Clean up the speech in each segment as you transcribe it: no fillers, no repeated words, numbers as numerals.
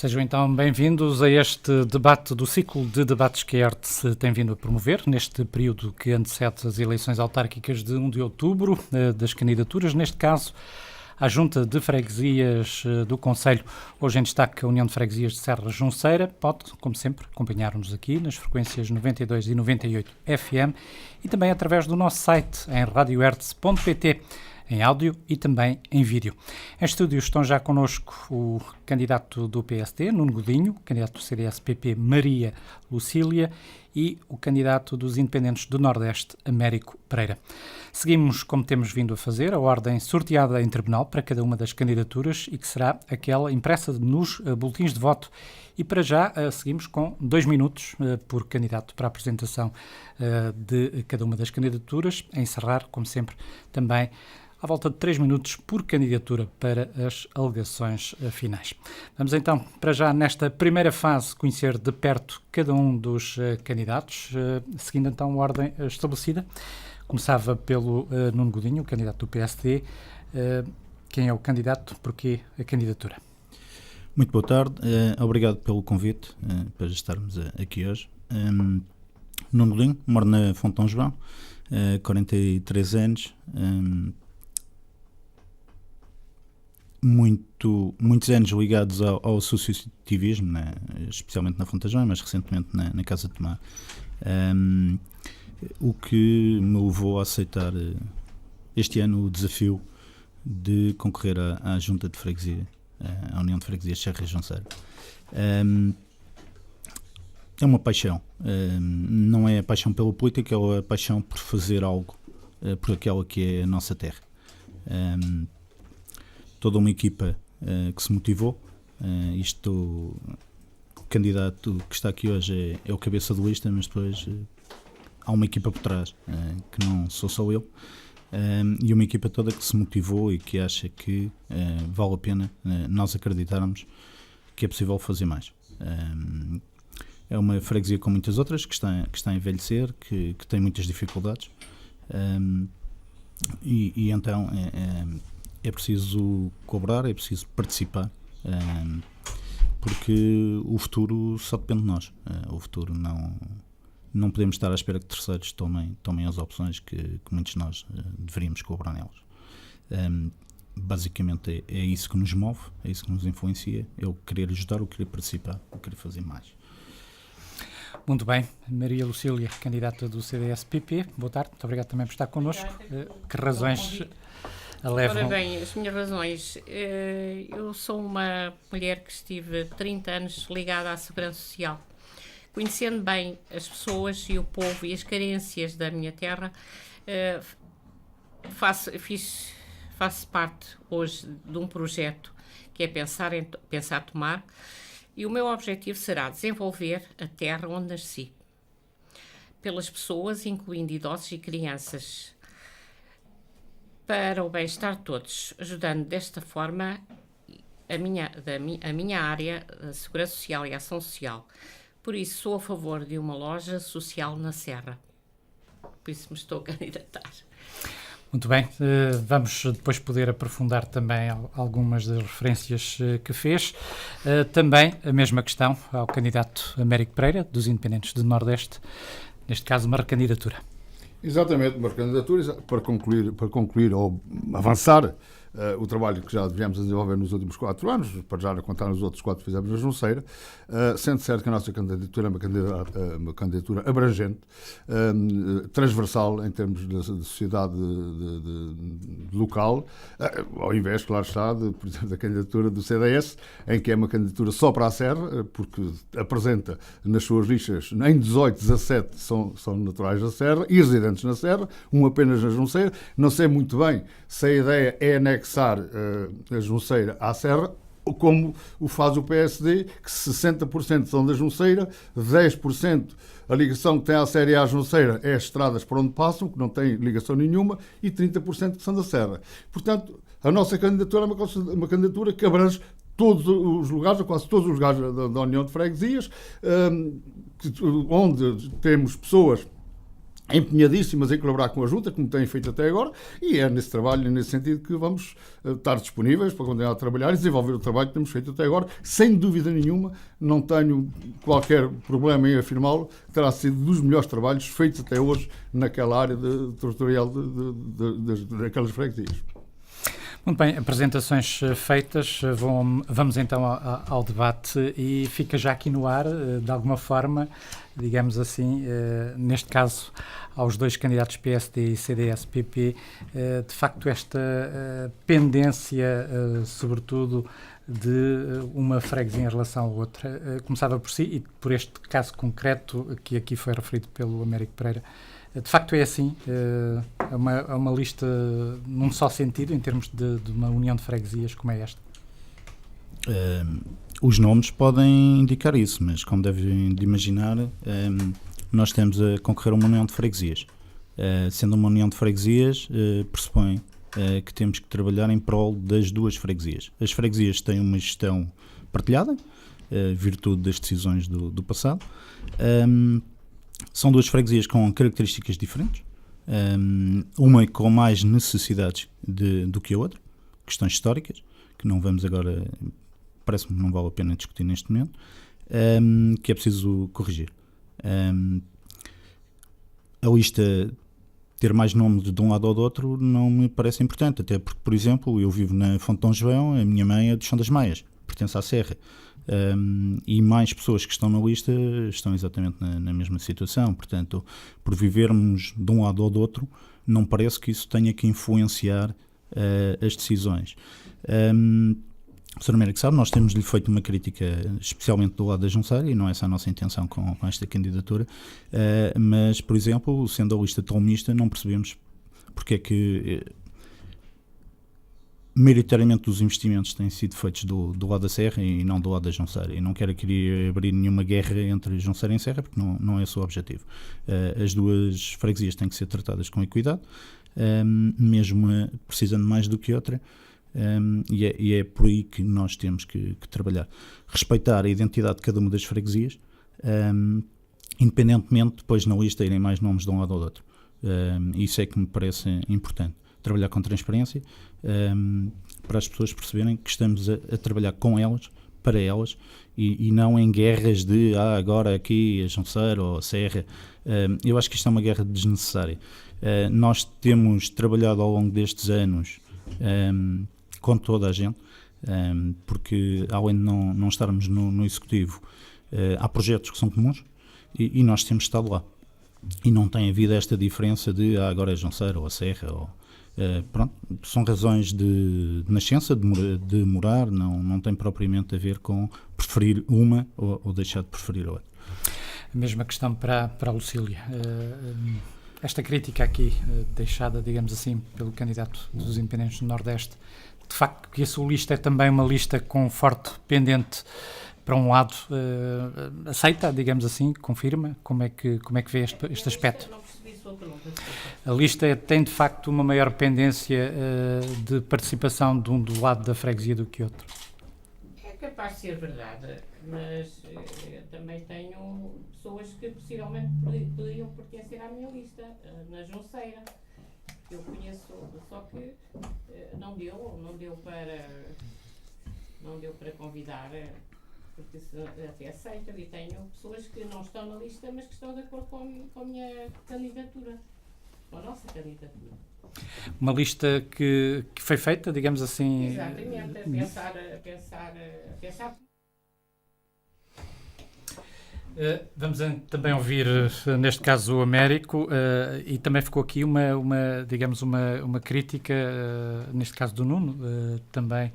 Sejam então bem-vindos a este debate do ciclo de debates que a ERTE tem vindo a promover neste período que antecede as eleições autárquicas de 1 de outubro, das candidaturas, neste caso à Junta de Freguesias do Concelho. Hoje em destaque a União de Freguesias de Serra Junceira. Pode, como sempre, acompanhar-nos aqui nas frequências 92 e 98 FM e também através do nosso site em radioertz.pt, em áudio e também em vídeo. Em estúdio estão já connosco o candidato do PSD, Nuno Godinho, o candidato do CDS-PP, Maria Lucília, e o candidato dos Independentes do Nordeste, Américo Pereira. Seguimos, como temos vindo a fazer, a ordem sorteada em tribunal para cada uma das candidaturas e que será aquela impressa nos boletins de voto. E para já seguimos com 2 minutos por candidato para a apresentação de cada uma das candidaturas, a encerrar, como sempre, também à volta de 3 minutos por candidatura para as alegações finais. Vamos então, para já, nesta primeira fase, conhecer de perto cada um dos candidatos, seguindo então a ordem estabelecida. Começava pelo Nuno Godinho, o candidato do PSD. Quem é o candidato? Porquê a candidatura? Muito boa tarde. Obrigado pelo convite para estarmos aqui hoje. Nuno Godinho, moro na Fontão João, 43 anos. Muitos anos ligados ao associativismo, né? Especialmente na Fontejão, mas recentemente na Casa de Tomar, o que me levou a aceitar este ano o desafio de concorrer à Junta de Freguesia, à União de Freguesias de Serra Junceira. É uma paixão, não é a paixão pela política, é a paixão por fazer algo por aquela que é a nossa terra. Toda uma equipa que se motivou. O candidato que está aqui hoje é o cabeça de lista, mas depois há uma equipa por trás, que não sou só eu, e uma equipa toda que se motivou e que acha que vale a pena nós acreditarmos que é possível fazer mais. É uma freguesia com muitas outras, que está a envelhecer, que tem muitas dificuldades, e então é preciso cobrar, é preciso participar, porque o futuro só depende de nós. O futuro não podemos estar à espera que terceiros tomem as opções que muitos de nós deveríamos cobrar nelas. Basicamente é isso que nos move, é isso que nos influencia, é o querer ajudar, o querer participar, o querer fazer mais. Muito bem. Maria Lucília, candidata do CDS-PP. Boa tarde, muito obrigado também por estar connosco. Que razões Ora bem, as minhas razões. Eu sou uma mulher que estive 30 anos ligada à Segurança Social. Conhecendo bem as pessoas e o povo e as carências da minha terra, faço parte hoje de um projeto que é Pensar Tomar, e o meu objetivo será desenvolver a terra onde nasci, pelas pessoas, incluindo idosos e crianças, para o bem-estar de todos, ajudando desta forma a minha área, a Segurança Social e a Ação Social. Por isso, sou a favor de uma loja social na Serra. Por isso me estou a candidatar. Muito bem. Vamos depois poder aprofundar também algumas das referências que fez. Também a mesma questão ao candidato Américo Pereira, dos Independentes do Nordeste, neste caso uma recandidatura. Exatamente, uma candidatura para concluir ou avançar o trabalho que já devíamos desenvolver nos últimos 4 anos, para já não contar nos outros 4 que fizemos na Junceira, sendo certo que a nossa candidatura é uma candidatura abrangente, transversal em termos de sociedade local, ao invés, claro está, por exemplo, da candidatura do CDS, em que é uma candidatura só para a Serra, porque apresenta nas suas listas, em 18, 17 são naturais da Serra e residentes na Serra, um apenas na Junceira. Não sei muito bem se a ideia é anexar a Junceira à Serra, como o faz o PSD, que 60% são da Junceira, 10% a ligação que tem à Serra e à Junceira é as estradas por onde passam, que não têm ligação nenhuma, e 30% que são da Serra. Portanto, a nossa candidatura é uma candidatura que abrange todos os lugares, ou quase todos os lugares da União de Freguesias, onde temos pessoas empenhadíssimas em colaborar com a Junta, como têm feito até agora, e é nesse trabalho, nesse sentido, que vamos estar disponíveis para continuar a trabalhar e desenvolver o trabalho que temos feito até agora. Sem dúvida nenhuma, não tenho qualquer problema em afirmá-lo, terá sido dos melhores trabalhos feitos até hoje naquela área territorial daquelas freguesias. Muito bem, apresentações feitas, vamos então ao debate e fica já aqui no ar, de alguma forma, digamos assim, neste caso aos dois candidatos PSD e CDS-PP, de facto esta pendência, sobretudo, de uma freguesia em relação à outra. Começava por si e por este caso concreto que aqui foi referido pelo Américo Pereira. De facto é assim, é uma lista num só sentido, em termos de uma união de freguesias como é esta? Os nomes podem indicar isso, mas como devem de imaginar, nós estamos a concorrer a uma união de freguesias. Sendo uma união de freguesias, pressupõe que temos que trabalhar em prol das duas freguesias. As freguesias têm uma gestão partilhada, virtude das decisões do passado. São duas freguesias com características diferentes, uma com mais necessidades do que a outra, questões históricas, que não vamos agora, parece-me que não vale a pena discutir neste momento, que é preciso corrigir. A lista ter mais nomes de um lado ou do outro não me parece importante, até porque, por exemplo, eu vivo na Fonte de Dom João, a minha mãe é do Chão das Maias, pertence à Serra. E mais pessoas que estão na lista estão exatamente na mesma situação, portanto, por vivermos de um lado ou do outro, não parece que isso tenha que influenciar as decisões. O Sr. Américo sabe, nós temos-lhe feito uma crítica, especialmente do lado da Junceira, e não é essa a nossa intenção com esta candidatura, mas, por exemplo, sendo a lista tão mista, não percebemos porque é que maioritariamente os investimentos têm sido feitos do lado da Serra e não do lado da Junceira. E não quero aqui abrir nenhuma guerra entre Junceira e Serra, porque não é esse o objetivo. As duas freguesias têm que ser tratadas com equidade, mesmo precisando mais do que outra, e é por aí que nós temos que trabalhar. Respeitar a identidade de cada uma das freguesias, independentemente depois na lista irem mais nomes de um lado ou do outro. Isso é que me parece importante. Trabalhar com transparência, para as pessoas perceberem que estamos a trabalhar com elas, para elas, e não em guerras de agora aqui a Junceira ou a Serra. Eu acho que isto é uma guerra desnecessária. Nós temos trabalhado ao longo destes anos com toda a gente, porque além de não estarmos no Executivo, há projetos que são comuns e nós temos estado lá. E não tem havido esta diferença de agora é a Junceira ou a Serra ou pronto, são razões de nascença, de morar, não tem propriamente a ver com preferir uma ou deixar de preferir a outra. A mesma questão para a Lucília. Esta crítica aqui, deixada, digamos assim, pelo candidato dos independentes do Nordeste, de facto que a sua lista é também uma lista com forte pendente para um lado, aceita, digamos assim, confirma? Como é que vê este aspecto? A lista tem, de facto, uma maior pendência de participação de um do lado da freguesia do que outro? É capaz de ser verdade, mas também tenho pessoas que possivelmente poderiam pertencer à minha lista, na Junceira. Eu conheço, só que não deu para convidar, porque até aceitam, e tenho pessoas que não estão na lista, mas que estão de acordo com a minha candidatura, com a nossa candidatura. Uma lista que foi feita, digamos assim... Exatamente, a pensar. Vamos também ouvir, neste caso, o Américo, e também ficou aqui digamos, uma crítica, neste caso do Nuno, também,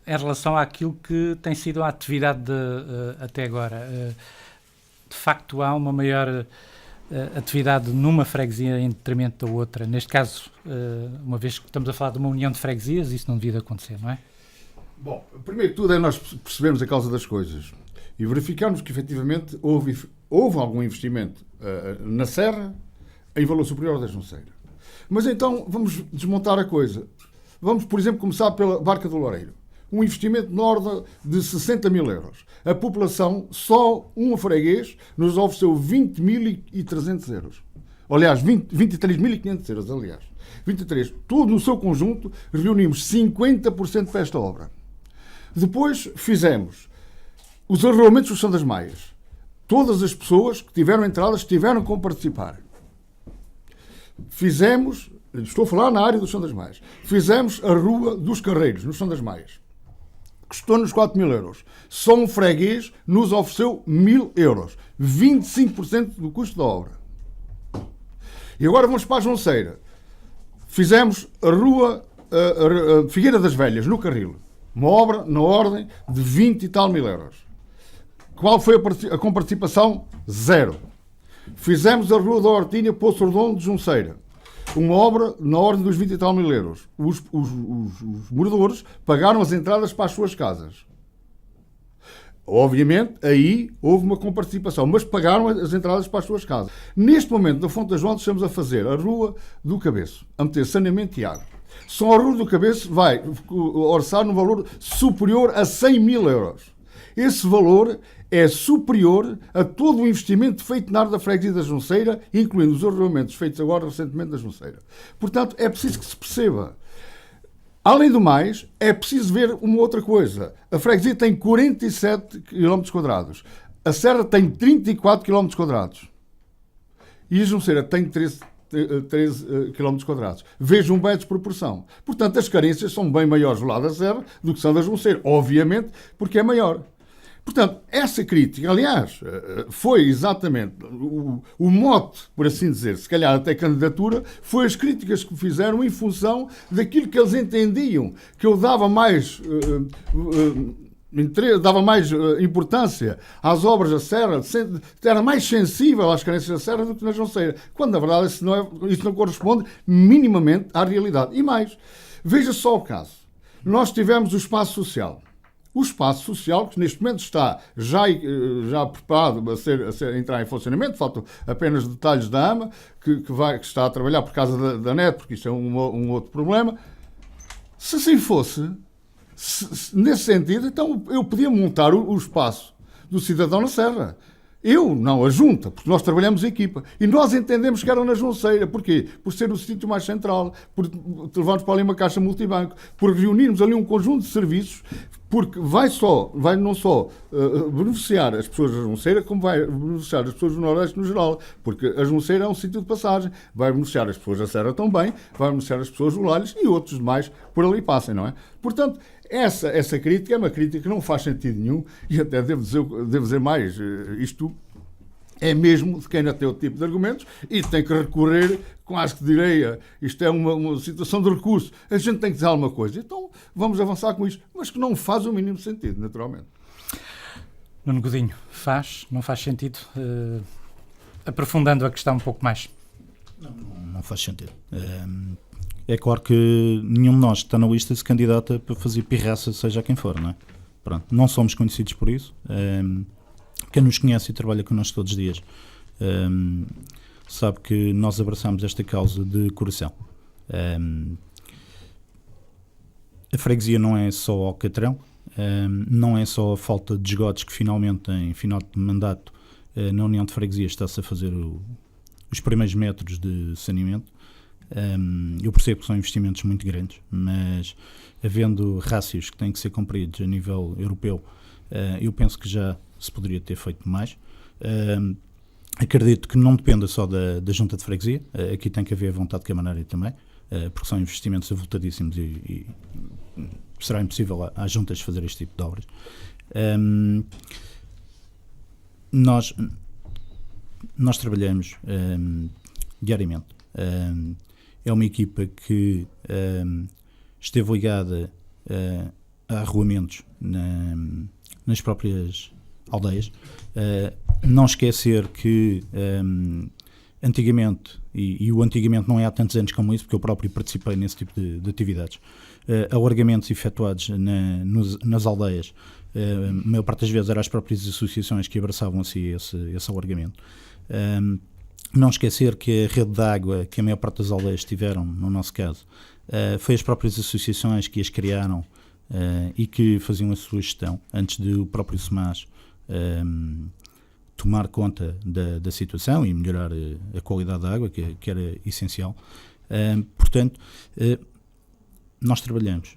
em relação àquilo que tem sido a atividade até agora. De facto, há uma maior atividade numa freguesia em detrimento da outra. Neste caso, uma vez que estamos a falar de uma união de freguesias, isso não devia acontecer, não é? Bom, primeiro de tudo é nós percebermos a causa das coisas e verificarmos que efetivamente houve algum investimento na Serra em valor superior ao da Junceira. Mas então vamos desmontar a coisa. Vamos, por exemplo, começar pela Barca do Loureiro. um investimento na ordem de 60 mil euros. A população, só um freguês, nos ofereceu 20.300 euros. Aliás, 23.500 euros, aliás. 23. Tudo no seu conjunto, reunimos 50% para esta obra. Depois fizemos os arruamentos do São das Maias. Todas as pessoas que tiveram entradas tiveram como participar. Fizemos, estou a falar na área do São das Maias, fizemos a Rua dos Carreiros, no São das Maias. Custou-nos 4 mil euros. Só um freguês nos ofereceu 1.000 euros. 25% do custo da obra. E agora vamos para a Junceira. Fizemos a Rua a Figueira das Velhas, no Carril. Uma obra na ordem de 20 e tal mil euros. Qual foi a comparticipação? 0. Fizemos a Rua da Hortinha, Poço Redondo de Junceira. Uma obra na ordem dos 20 e tal mil euros. Os moradores pagaram as entradas para as suas casas. Obviamente, aí houve uma comparticipação, mas pagaram as entradas para as suas casas. Neste momento, na Fonte das Joantes, estamos a fazer a Rua do Cabeço, a meter saneamento e água. Só a Rua do Cabeço vai orçar num valor superior a 100 mil euros. Esse valor é superior a todo o investimento feito na área da freguesia da Junceira, incluindo os arruamentos feitos agora recentemente da Junceira. Portanto, é preciso que se perceba. Além do mais, é preciso ver uma outra coisa. A freguesia tem 47 km². A Serra tem 34 km². E a Junceira tem 13 km². Vejam bem a desproporção. Portanto, as carências são bem maiores do lado da Serra do que são da Junceira. Obviamente, porque é maior. Portanto, essa crítica, aliás, foi exatamente o mote, por assim dizer, se calhar até candidatura, foi as críticas que fizeram em função daquilo que eles entendiam, que eu dava mais importância às obras da Serra, era mais sensível às carências da Serra do que na Junceira, quando na verdade isso não corresponde minimamente à realidade. E mais, veja só o caso. Nós tivemos o espaço social. O espaço social, que neste momento está já preparado a entrar em funcionamento, faltam apenas detalhes da AMA, que está a trabalhar por causa da NET, porque isto é um outro problema. Se assim fosse, nesse sentido, então eu podia montar o espaço do cidadão na Serra. Eu, não, a Junta, porque nós trabalhamos em equipa. E nós entendemos que era na Junceira. Porquê? Por ser o sítio mais central, por levarmos para ali uma caixa multibanco, por reunirmos ali um conjunto de serviços, porque vai não só beneficiar as pessoas da Junceira, como vai beneficiar as pessoas do Nordeste no geral. Porque a Junceira é um sítio de passagem. Vai beneficiar as pessoas da Serra também, vai beneficiar as pessoas do Lalhes e outros demais por ali passem, não é? Portanto, essa crítica é uma crítica que não faz sentido nenhum, e até devo dizer mais, isto é mesmo de quem ainda tem outro tipo de argumentos e tem que recorrer, quase que direi, isto é uma situação de recurso. A gente tem que dizer alguma coisa, então vamos avançar com isto, mas que não faz o mínimo sentido, naturalmente. Nuno Godinho, não faz sentido? Aprofundando a questão um pouco mais. Não faz sentido. É claro que nenhum de nós que está na lista se candidata para fazer pirraça, seja quem for, não é? Pronto, não somos conhecidos por isso. Quem nos conhece e trabalha connosco todos os dias sabe que nós abraçamos esta causa de coração. A freguesia não é só o Alcatrão, não é só a falta de esgotos que finalmente, em final de mandato, na União de Freguesias está-se a fazer os primeiros metros de saneamento. Eu percebo que são investimentos muito grandes, mas havendo rácios que têm que ser cumpridos a nível europeu, eu penso que já se poderia ter feito mais. Acredito que não dependa só da Junta de Freguesia, aqui tem que haver vontade camarária também, porque são investimentos avultadíssimos e será impossível às juntas fazer este tipo de obras. Nós trabalhamos diariamente. É uma equipa que esteve ligada a arruamentos nas próprias aldeias. Não esquecer que antigamente, e o antigamente não é há tantos anos como isso, porque eu próprio participei nesse tipo de atividades, alargamentos efetuados nas aldeias, a maior parte das vezes eram as próprias associações que abraçavam assim esse alargamento. Não esquecer que a rede de água que a maior parte das aldeias tiveram, no nosso caso, foi as próprias associações que as criaram e que faziam a sua gestão antes de o próprio SEMAS tomar conta da situação e melhorar a qualidade da água, que era essencial. Portanto, nós trabalhamos.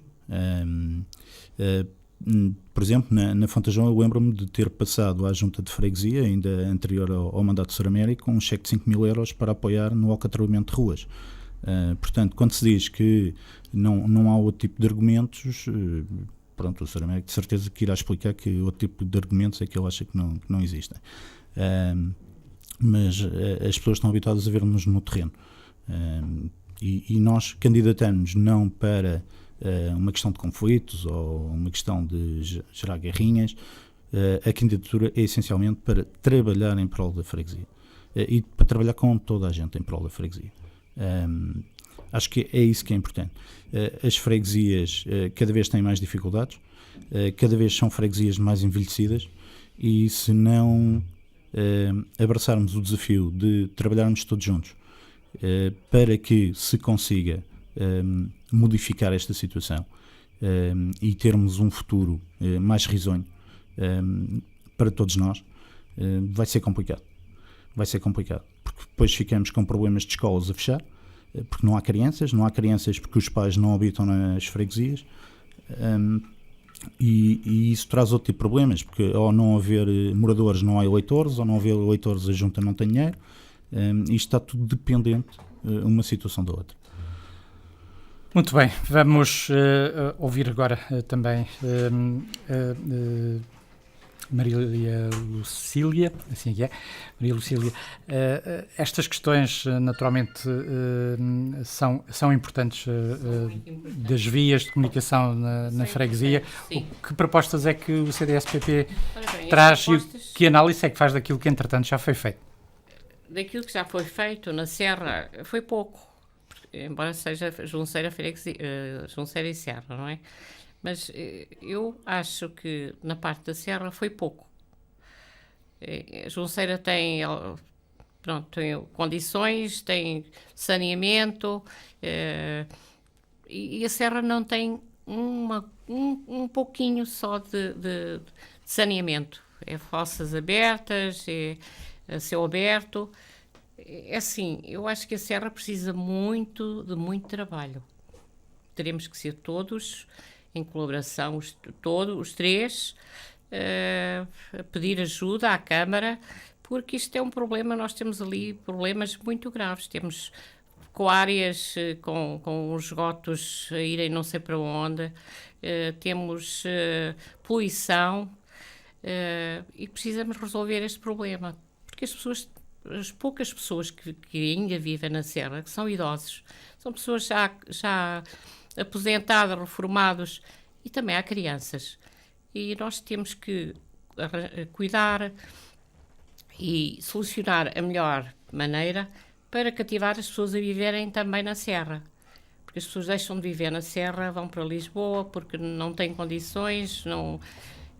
Por exemplo, na Fontejão, eu lembro-me de ter passado à junta de freguesia, ainda anterior ao mandato de Sr. Américo, um cheque de 5 mil euros para apoiar no alcatravamento de ruas. Portanto, quando se diz que não há outro tipo de argumentos, pronto, o Sr. Américo de certeza que irá explicar que outro tipo de argumentos é que ele acha que não existem. Mas as pessoas estão habituadas a ver-nos no terreno. E nós candidatamos não para uma questão de conflitos ou uma questão de gerar guerrinhas. A candidatura é essencialmente para trabalhar em prol da freguesia e para trabalhar com toda a gente em prol da freguesia. Acho que é isso que é importante. As freguesias cada vez têm mais dificuldades, cada vez são freguesias mais envelhecidas, e se não abraçarmos o desafio de trabalharmos todos juntos para que se consiga modificar esta situação e termos um futuro mais risonho para todos nós, vai ser complicado. Vai ser complicado, porque depois ficamos com problemas de escolas a fechar, porque não há crianças porque os pais não habitam nas freguesias, e isso traz outro tipo de problemas, porque ao não haver moradores não há eleitores, ao não haver eleitores a junta não tem dinheiro, e está tudo dependente uma situação da outra. Muito bem, vamos ouvir agora também Maria Lucília, assim é, Maria Lucília. Estas questões naturalmente são importantes, das vias de comunicação na freguesia. Que propostas é que o CDS-PP traz e que análise é que faz daquilo que entretanto já foi feito? Daquilo que já foi feito na Serra foi pouco, embora seja Junceira e Serra, não é? Mas eu acho que na parte da Serra foi pouco. A Junceira tem condições, tem saneamento, e a Serra não tem um pouquinho só de saneamento. É fossas abertas, é céu aberto. É assim, eu acho que a Serra precisa de muito trabalho. Teremos que ser todos em colaboração, os três, a pedir ajuda à Câmara, porque isto é um problema. Nós temos ali problemas muito graves. Temos áreas com os esgotos a irem não sei para onde, temos poluição, e precisamos resolver este problema, porque as poucas pessoas que ainda vivem na Serra, que são idosos, são pessoas já aposentados, reformados, e também há crianças. E nós temos que cuidar e solucionar a melhor maneira para cativar as pessoas a viverem também na Serra. Porque as pessoas deixam de viver na Serra, vão para Lisboa porque não têm condições,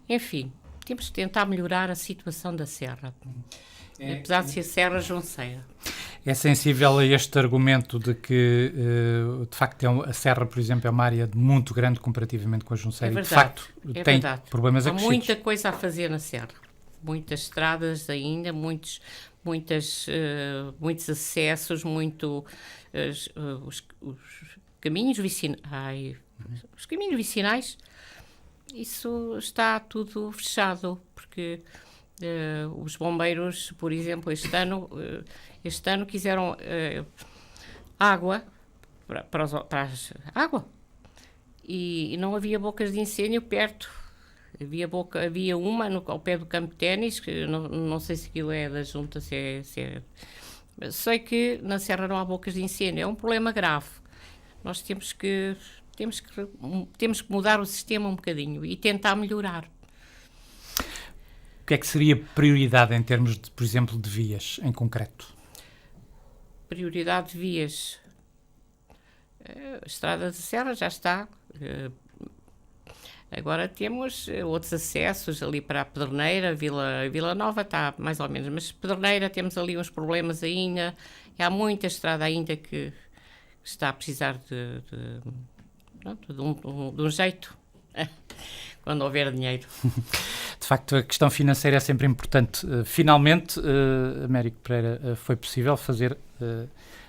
enfim, temos que tentar melhorar a situação da Serra. Apesar de ser Serra Junceira. É sensível a este argumento de que, de facto, a Serra, por exemplo, é uma área muito grande comparativamente com a Junceira. É verdade, e, de facto, tem verdade. Problemas Há acrescidos. muita coisa a fazer na Serra. Muitas estradas ainda, muitos acessos, os caminhos vicinais. Os caminhos vicinais, isso está tudo fechado, porque os bombeiros, por exemplo, este ano quiseram água para água, e não havia bocas de incêndio perto. Havia uma ao pé do campo de ténis, que não sei se aquilo é da junta, sei que na Serra não há bocas de incêndio. É um problema grave. Nós temos que mudar o sistema um bocadinho e tentar melhorar. O que é que seria prioridade em termos, por exemplo, de vias, em concreto? Prioridade de vias. A Estrada de Serra já está. Agora temos outros acessos ali para a Pedreneira, Vila Nova está mais ou menos, mas Pedreneira temos ali uns problemas ainda. Há muita estrada ainda que está a precisar de um jeito quando houver dinheiro. De facto, a questão financeira é sempre importante. Finalmente, Américo Pereira, foi possível fazer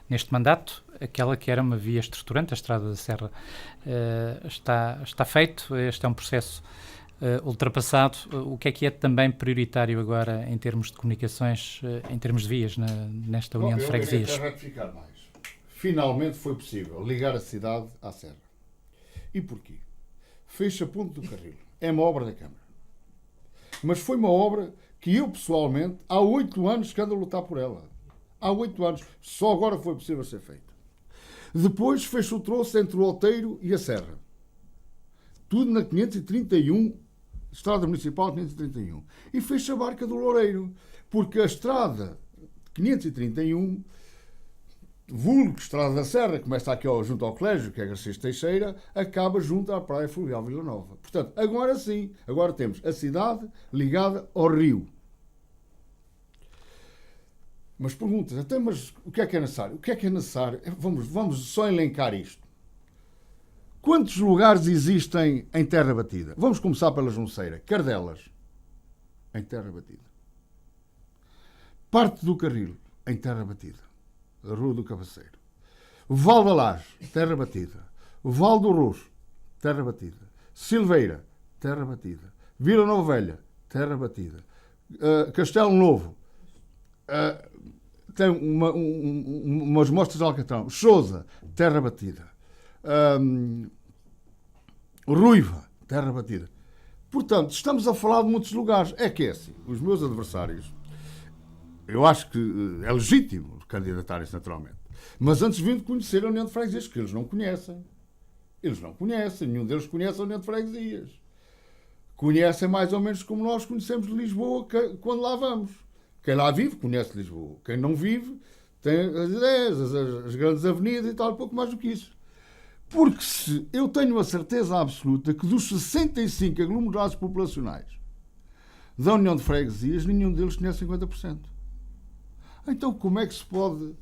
neste mandato aquela que era uma via estruturante, a Estrada da Serra. Está feito, este é um processo ultrapassado. O que é também prioritário agora em termos de comunicações, em termos de vias nesta União de Freguesias? Eu quero ratificar mais. Finalmente foi possível ligar a cidade à Serra. E porquê? Fez-se a Ponte do Carril. É uma obra da Câmara. Mas foi uma obra que eu, pessoalmente, há 8 anos que ando a lutar por ela. Há 8 anos. Só agora foi possível ser feita. Depois fez-se o troço entre o Outeiro e a Serra. Tudo na 531, Estrada Municipal 531. E fez-se a Barca do Loureiro. Porque a Estrada 531, vulgo Estrada da Serra, começa aqui junto ao colégio, que é Garcês Teixeira, acaba junto à Praia Fluvial Vila Nova. Portanto, agora sim, agora temos a cidade ligada ao rio. Mas perguntas, até, mas o que é necessário? O que é necessário? Vamos só elencar isto. Quantos lugares existem em terra batida? Vamos começar pela Junceira. Cardelas, em terra batida. Parte do Carril, em terra batida. A Rua do Cabaceiro. Val da Laje, terra batida. Val do Roxo, terra batida. Silveira, terra batida. Vila Nova Velha, terra batida. Castelo Novo, tem umas mostras de Alcatrão. Sousa, terra batida. Ruiva, terra batida. Portanto, estamos a falar de muitos lugares. É que é assim, os meus adversários, eu acho que é legítimo candidatarem-se naturalmente, mas antes vim de conhecer a União de Freguesias, que eles não conhecem. Eles não conhecem, nenhum deles conhece a União de Freguesias. Conhecem mais ou menos como nós conhecemos Lisboa quando lá vamos. Quem lá vive conhece Lisboa. Quem não vive tem as ideias, as grandes avenidas e tal, pouco mais do que isso. Porque se eu tenho a certeza absoluta que dos 65 aglomerados populacionais da União de Freguesias, nenhum deles conhece 50%. Então como é que se pode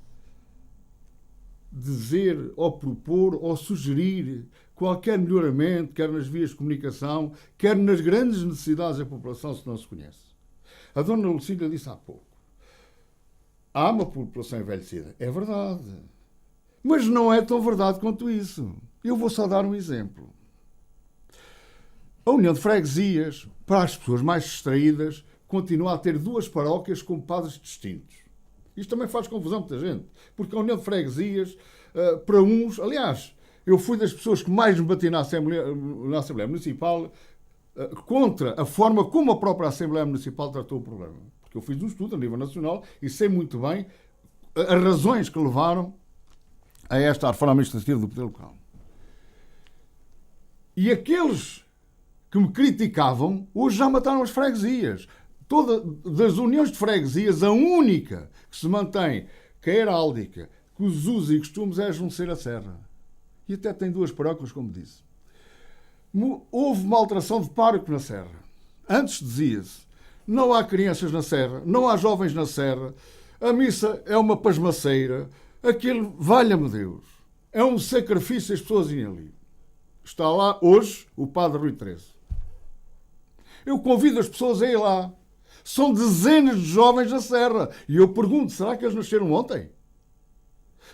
dizer, ou propor, ou sugerir qualquer melhoramento, quer nas vias de comunicação, quer nas grandes necessidades da população, se não se conhece? A dona Lucília disse há pouco, há uma população envelhecida. É verdade. Mas não é tão verdade quanto isso. Eu vou só dar um exemplo. A União de Freguesias, para as pessoas mais distraídas, continua a ter 2 paróquias com padres distintos. Isto também faz confusão a muita gente. Porque a União de Freguesias, para uns... Aliás, eu fui das pessoas que mais me bati na Assembleia Municipal contra a forma como a própria Assembleia Municipal tratou o problema. Porque eu fiz um estudo a nível nacional e sei muito bem as razões que levaram a esta reforma administrativa do poder local. E aqueles que me criticavam, hoje já mataram as freguesias. Das uniões de freguesias, a única que se mantém, que é heráldica, que os usos e costumes é a Junceira a Serra. E até tem 2 paróquias, como disse. Houve uma alteração de pároco na Serra. Antes dizia-se, não há crianças na Serra, não há jovens na Serra, a missa é uma pasmaceira, aquilo, valha-me Deus, é um sacrifício as pessoas irem ali. Está lá hoje o padre Rui Teresa. Eu convido as pessoas a ir lá. São dezenas de jovens na Serra. E eu pergunto, será que eles nasceram ontem?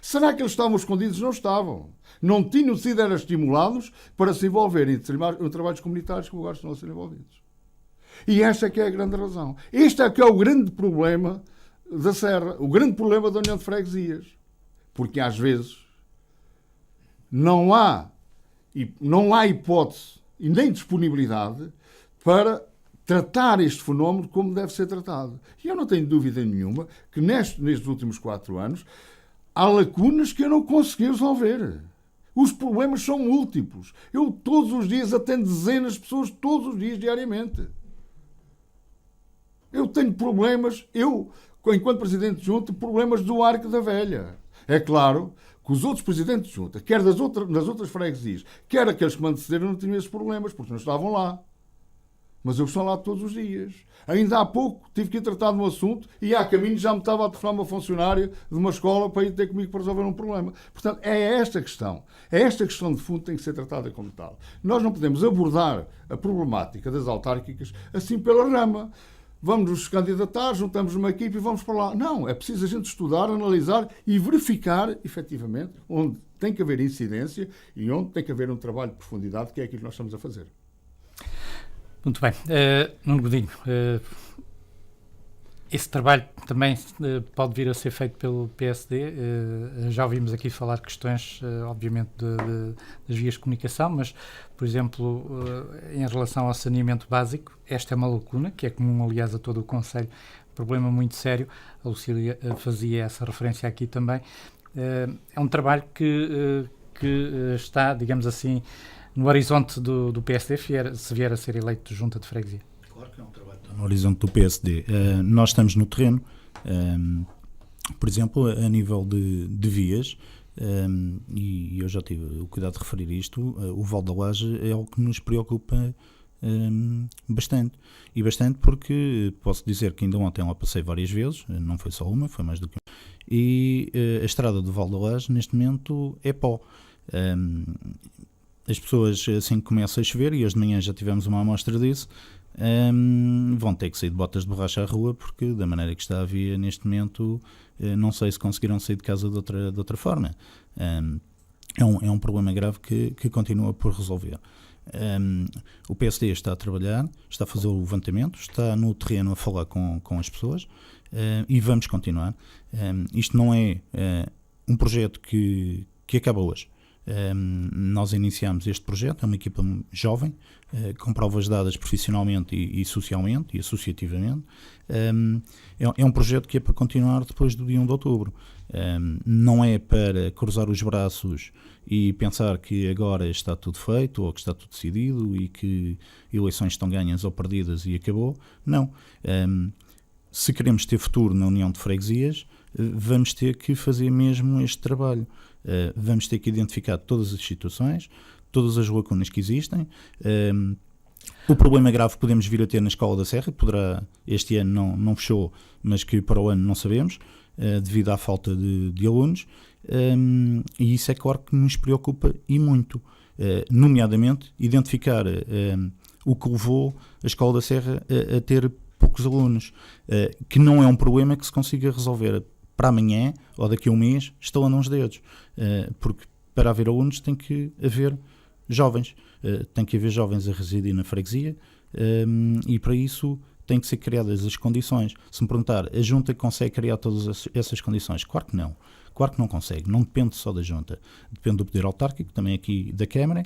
Será que eles estavam escondidos? Não estavam. Não tinham sido estimulados para se envolverem em trabalhos comunitários como agora estão a ser envolvidos. E esta é que é a grande razão. Este é que é o grande problema da Serra. O grande problema da União de Freguesias. Porque às vezes não há hipótese e nem disponibilidade para tratar este fenómeno como deve ser tratado. E eu não tenho dúvida nenhuma que nestes últimos 4 anos há lacunas que eu não consegui resolver. Os problemas são múltiplos. Eu todos os dias atendo dezenas de pessoas, todos os dias, diariamente. Eu tenho problemas, enquanto Presidente de Junta, problemas do Arco da Velha. É claro que os outros Presidentes de Junta, quer das outras freguesias, quer aqueles que me antecederam, não tinham esses problemas, porque não estavam lá. mas eu estou lá todos os dias. Ainda há pouco tive que ir tratar de um assunto e há caminho já me estava a telefonar uma funcionária de uma escola para ir ter comigo para resolver um problema. Portanto, é esta questão. É esta questão de fundo que tem que ser tratada como tal. Nós não podemos abordar a problemática das autárquicas assim pela rama. Vamos nos candidatar, juntamos uma equipe e vamos para lá. Não, é preciso a gente estudar, analisar e verificar, efetivamente, onde tem que haver incidência e onde tem que haver um trabalho de profundidade, que é aquilo que nós estamos a fazer. Muito bem. Nuno Godinho, esse trabalho também pode vir a ser feito pelo PSD. Já ouvimos aqui falar de questões, obviamente, das vias de comunicação, mas, por exemplo, em relação ao saneamento básico, esta é uma lacuna, que é comum, aliás, a todo o Conselho, problema muito sério. A Lucília fazia essa referência aqui também. É um trabalho que está, digamos assim, no horizonte do PSD, se vier a ser eleito junta de freguesia. Claro que é um trabalho que está no horizonte do PSD. Nós estamos no terreno, por exemplo, a nível de vias, e eu já tive o cuidado de referir isto, o Val da Laje é algo que nos preocupa bastante. E bastante porque posso dizer que ainda ontem lá passei várias vezes, não foi só uma, foi mais do que uma, e a estrada do Val da Laje neste momento é pó. As pessoas, assim que começa a chover, e hoje de manhã já tivemos uma amostra disso, vão ter que sair de botas de borracha à rua, porque da maneira que está a via neste momento, não sei se conseguiram sair de casa de outra forma. É um problema grave que continua por resolver. O PSD está a trabalhar, está a fazer o levantamento, está no terreno a falar com as pessoas, e vamos continuar. Isto não é um projeto que acaba hoje. Nós iniciamos este projeto, é uma equipa jovem, com provas dadas profissionalmente e socialmente e associativamente. É um projeto que é para continuar depois do dia 1 de outubro. Não é para cruzar os braços e pensar que agora está tudo feito ou que está tudo decidido e que eleições estão ganhas ou perdidas e acabou. Não. Se queremos ter futuro na União de Freguesias, vamos ter que fazer mesmo este trabalho. Vamos ter que identificar todas as situações, todas as lacunas que existem. O problema grave que podemos vir a ter na Escola da Serra, poderá, este ano não fechou, mas que para o ano não sabemos, devido à falta de alunos, e isso é claro que nos preocupa e muito, nomeadamente identificar o que levou a Escola da Serra a ter poucos alunos, que não é um problema que se consiga resolver para amanhã ou daqui a um mês, estalando uns dedos, porque para haver alunos tem que haver jovens, tem que haver jovens a residir na freguesia, e para isso têm que ser criadas as condições. Se me perguntar, a Junta consegue criar todas essas condições? Claro que não consegue, não depende só da Junta, depende do poder autárquico, também aqui da Câmara,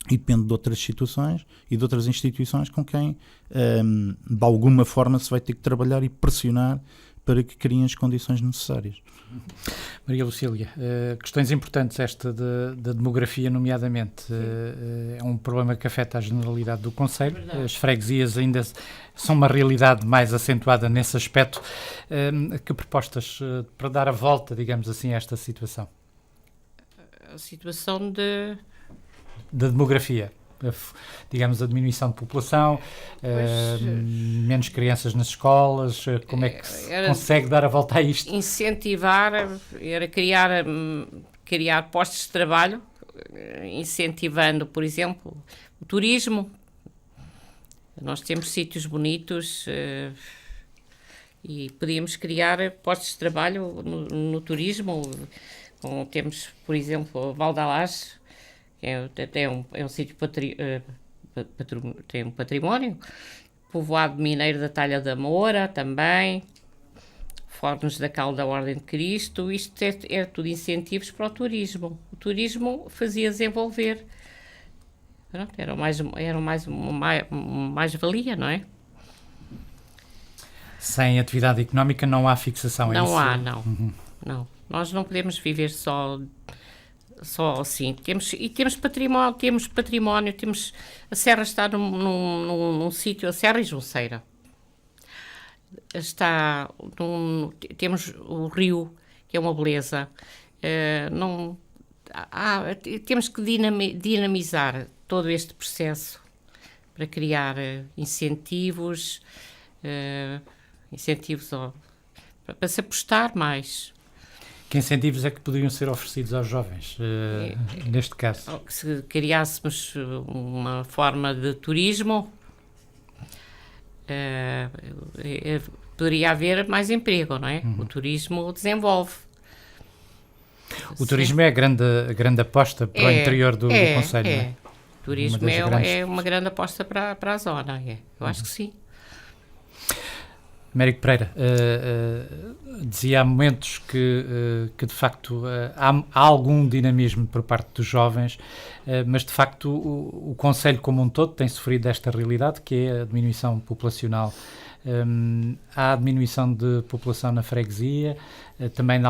e depende de outras situações e de outras instituições com quem, de alguma forma, se vai ter que trabalhar e pressionar para que criem as condições necessárias. Maria Lucília, questões importantes esta da demografia, nomeadamente. É um problema que afeta a generalidade do Conselho. As freguesias ainda são uma realidade mais acentuada nesse aspecto. Que propostas para dar a volta, digamos assim, a esta situação? A situação da demografia. Digamos, a diminuição de população, menos crianças nas escolas, como é que se consegue dar a volta a isto? Incentivar, era criar postos de trabalho, incentivando, por exemplo, o turismo. Nós temos sítios bonitos e podíamos criar postos de trabalho no turismo. Temos, por exemplo, Val da Laje, é um sítio tem um património, povoado mineiro da Talha da Moura também, Fornos da Cal da Ordem de Cristo. Isto é tudo incentivos para o turismo. O turismo fazia desenvolver. Pronto, era mais mais-valia, não é? Sem atividade económica não há fixação. Não há, não. Não. Nós não podemos viver só assim. Temos património, a Serra está num sítio, a Serra e Junceira. Temos o rio, que é uma beleza. Temos que dinamizar todo este processo para criar incentivos, para se apostar mais. Que incentivos é que poderiam ser oferecidos aos jovens, neste caso? Se criássemos uma forma de turismo, poderia haver mais emprego, não é? O turismo desenvolve. O turismo é a grande aposta para o interior do concelho, não é? O turismo é uma grande aposta para a zona, eu acho que sim. Américo Pereira, dizia há momentos que de facto há algum dinamismo por parte dos jovens, mas de facto o concelho como um todo tem sofrido desta realidade, que é a diminuição populacional. Há diminuição de população na freguesia, também em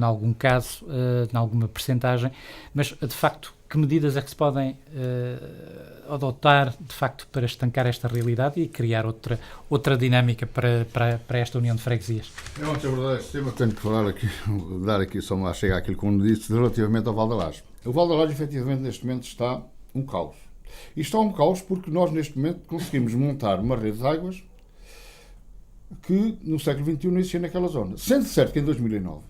algum caso, em alguma percentagem, mas de facto que medidas é que se podem adotar de facto para estancar esta realidade e criar outra dinâmica para esta união de freguesias? É muito verdade este tema, tenho que falar aqui, dar aqui só uma chega àquilo que me disse relativamente ao Val da Laje. O Val da Laje efetivamente neste momento está um caos. E está um caos porque nós neste momento conseguimos montar uma rede de águas que no século XXI não existia naquela zona. Sendo certo que em 2009,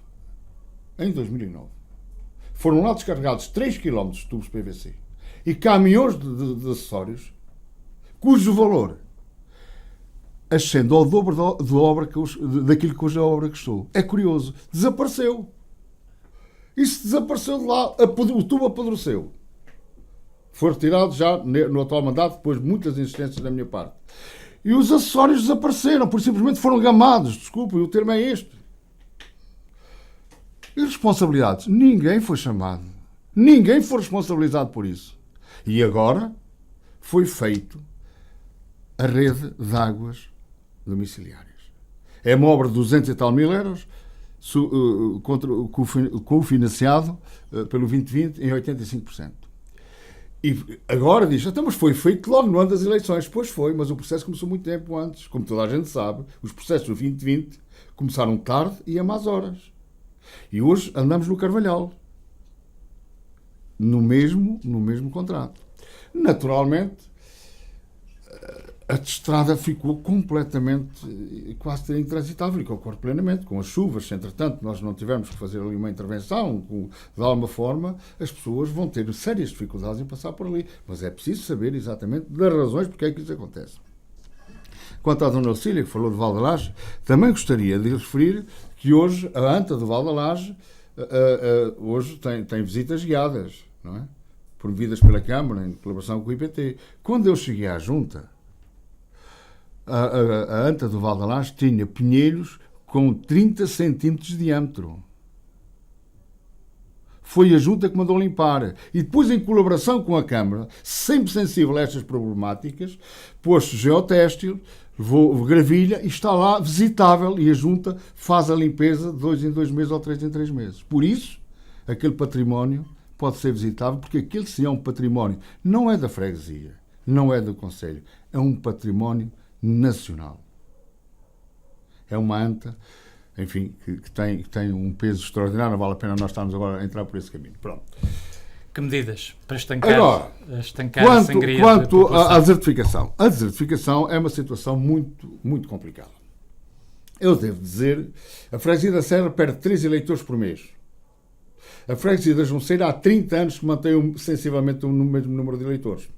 foram lá descarregados 3 km de tubos PVC e caminhões de acessórios cujo valor ascende ao dobro daquilo que hoje a obra custou. É curioso. Desapareceu. Isso desapareceu de lá. O tubo apodreceu. Foi retirado já no atual mandato, depois de muitas insistências da minha parte. E os acessórios desapareceram, por simplesmente foram gamados. Desculpe, o termo é este. E responsabilidades? Ninguém foi chamado. Ninguém foi responsabilizado por isso. E agora foi feito a rede de águas domiciliárias. É uma obra de 200 e tal mil euros, cofinanciado pelo 2020 em 85%. E agora diz, mas foi feito logo no ano das eleições. Pois foi, mas o processo começou muito tempo antes. Como toda a gente sabe, os processos do 2020 começaram tarde e a más horas. E hoje andamos no Carvalhal. No mesmo contrato. Naturalmente, a estrada ficou completamente, quase intransitável, e concordo plenamente, com as chuvas. Se, entretanto, nós não tivermos que fazer ali uma intervenção, de alguma forma, as pessoas vão ter sérias dificuldades em passar por ali. Mas é preciso saber exatamente das razões porque é que isso acontece. Quanto à Dona Lucília, que falou de Val da Laje, também gostaria de referir que hoje a ANTA do Val da Laje hoje tem visitas guiadas, não é? Promovidas pela Câmara, em colaboração com o IPT. Quando eu cheguei à Junta, a ANTA do Val da Laje tinha pinheiros com 30 centímetros de diâmetro. Foi a Junta que mandou limpar. E depois, em colaboração com a Câmara, sempre sensível a estas problemáticas, pôs-se geotextil, levou gravilha e está lá visitável, e a Junta faz a limpeza de 2 em 2 meses ou 3 em 3 meses. Por isso, aquele património pode ser visitável, porque aquele sim é um património, não é da freguesia, não é do concelho, é um património nacional. É uma ANTA, enfim, que tem um peso extraordinário, não vale a pena nós estarmos agora a entrar por esse caminho. Pronto. Que medidas para estancar, agora, a sangria? Quanto à desertificação. A desertificação é uma situação muito, muito complicada. Eu devo dizer, a freguesia da Serra perde 3 eleitores por mês. A freguesia da Junceira há 30 anos que mantém sensivelmente o mesmo número de eleitores.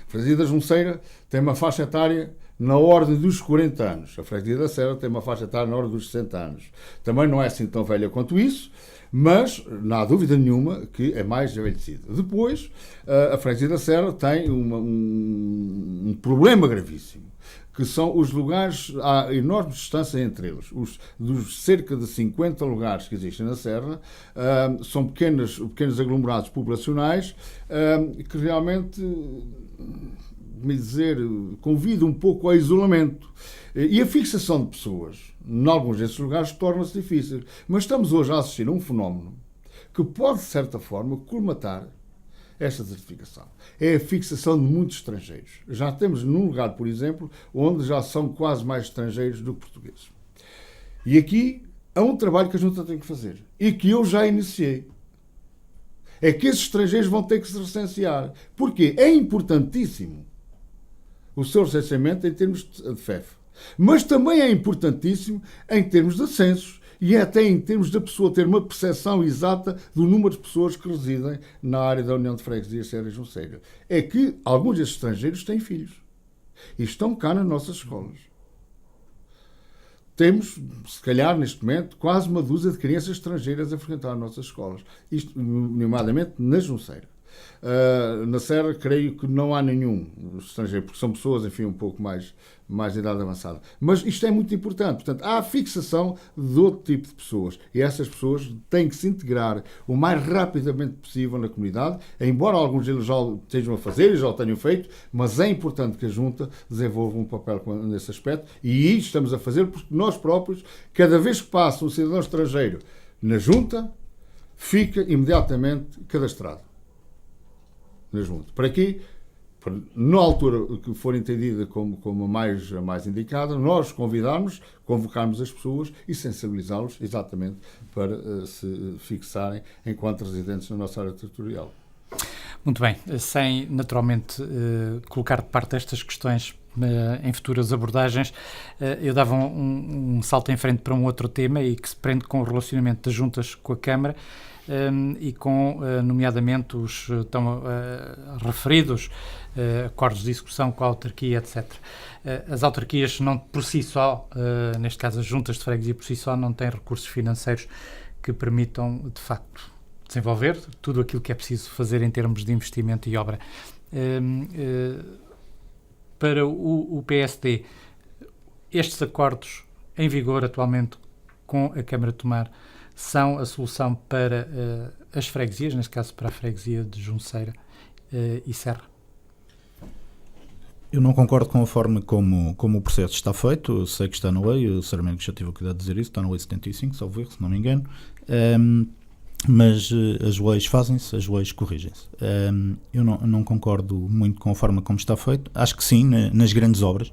A freguesia da Junceira tem uma faixa etária na ordem dos 40 anos. A freguesia da Serra tem uma faixa etária na ordem dos 60 anos. Também não é assim tão velha quanto isso, mas não há dúvida nenhuma que é mais envelhecida. Depois, a freguesia da Serra tem um problema gravíssimo, que são os lugares, há enorme distância entre eles. Dos cerca de 50 lugares que existem na Serra, são pequenos aglomerados populacionais que realmente, convidam um pouco ao isolamento. E a fixação de pessoas em alguns desses lugares torna-se difícil. Mas estamos hoje a assistir a um fenómeno que pode, de certa forma, colmatar esta desertificação. É a fixação de muitos estrangeiros. Já temos num lugar, por exemplo, onde já são quase mais estrangeiros do que portugueses. E aqui há um trabalho que a Junta tem que fazer e que eu já iniciei. É que esses estrangeiros vão ter que se recensear. Porquê? É importantíssimo o seu recenseamento em termos de FEF. Mas também é importantíssimo em termos de censos e até em termos da pessoa ter uma percepção exata do número de pessoas que residem na área da União de Freguesias Serra e Junceira. É que alguns desses estrangeiros têm filhos e estão cá nas nossas escolas. Temos, se calhar, neste momento, quase uma dúzia de crianças estrangeiras a frequentar as nossas escolas. Isto, nomeadamente, na Junceira. Na Serra, creio que não há nenhum estrangeiro, porque são pessoas, enfim, um pouco mais de idade avançada. Mas isto é muito importante. Portanto, há a fixação de outro tipo de pessoas. E essas pessoas têm que se integrar o mais rapidamente possível na comunidade, embora alguns deles já o estejam a fazer e já o tenham feito, mas é importante que a Junta desenvolva um papel nesse aspecto. E isso estamos a fazer porque nós próprios, cada vez que passa um cidadão estrangeiro na Junta, fica imediatamente cadastrado na Junta. Para quê? Na altura que for entendida como a mais indicada, nós convocarmos as pessoas e sensibilizá-los exatamente para se fixarem enquanto residentes na nossa área territorial. Muito bem, sem naturalmente colocar de parte estas questões em futuras abordagens, eu dava um salto em frente para um outro tema e que se prende com o relacionamento das juntas com a Câmara e com, nomeadamente, os tão referidos acordos de execução com a autarquia, etc. As autarquias, não por si só, neste caso as juntas de freguesia por si só, não têm recursos financeiros que permitam, de facto, desenvolver tudo aquilo que é preciso fazer em termos de investimento e obra. Para o PSD, estes acordos em vigor atualmente com a Câmara de Tomar são a solução para as freguesias, neste caso para a freguesia de Junceira e Serra? Eu não concordo com a forma como o processo está feito. Eu sei que está na lei, eu sinceramente já tive o cuidado de dizer isso, está na lei 75, salvo erro, se não me engano. Mas as leis fazem-se, as leis corrigem-se. Eu não concordo muito com a forma como está feito. Acho que sim, nas grandes obras.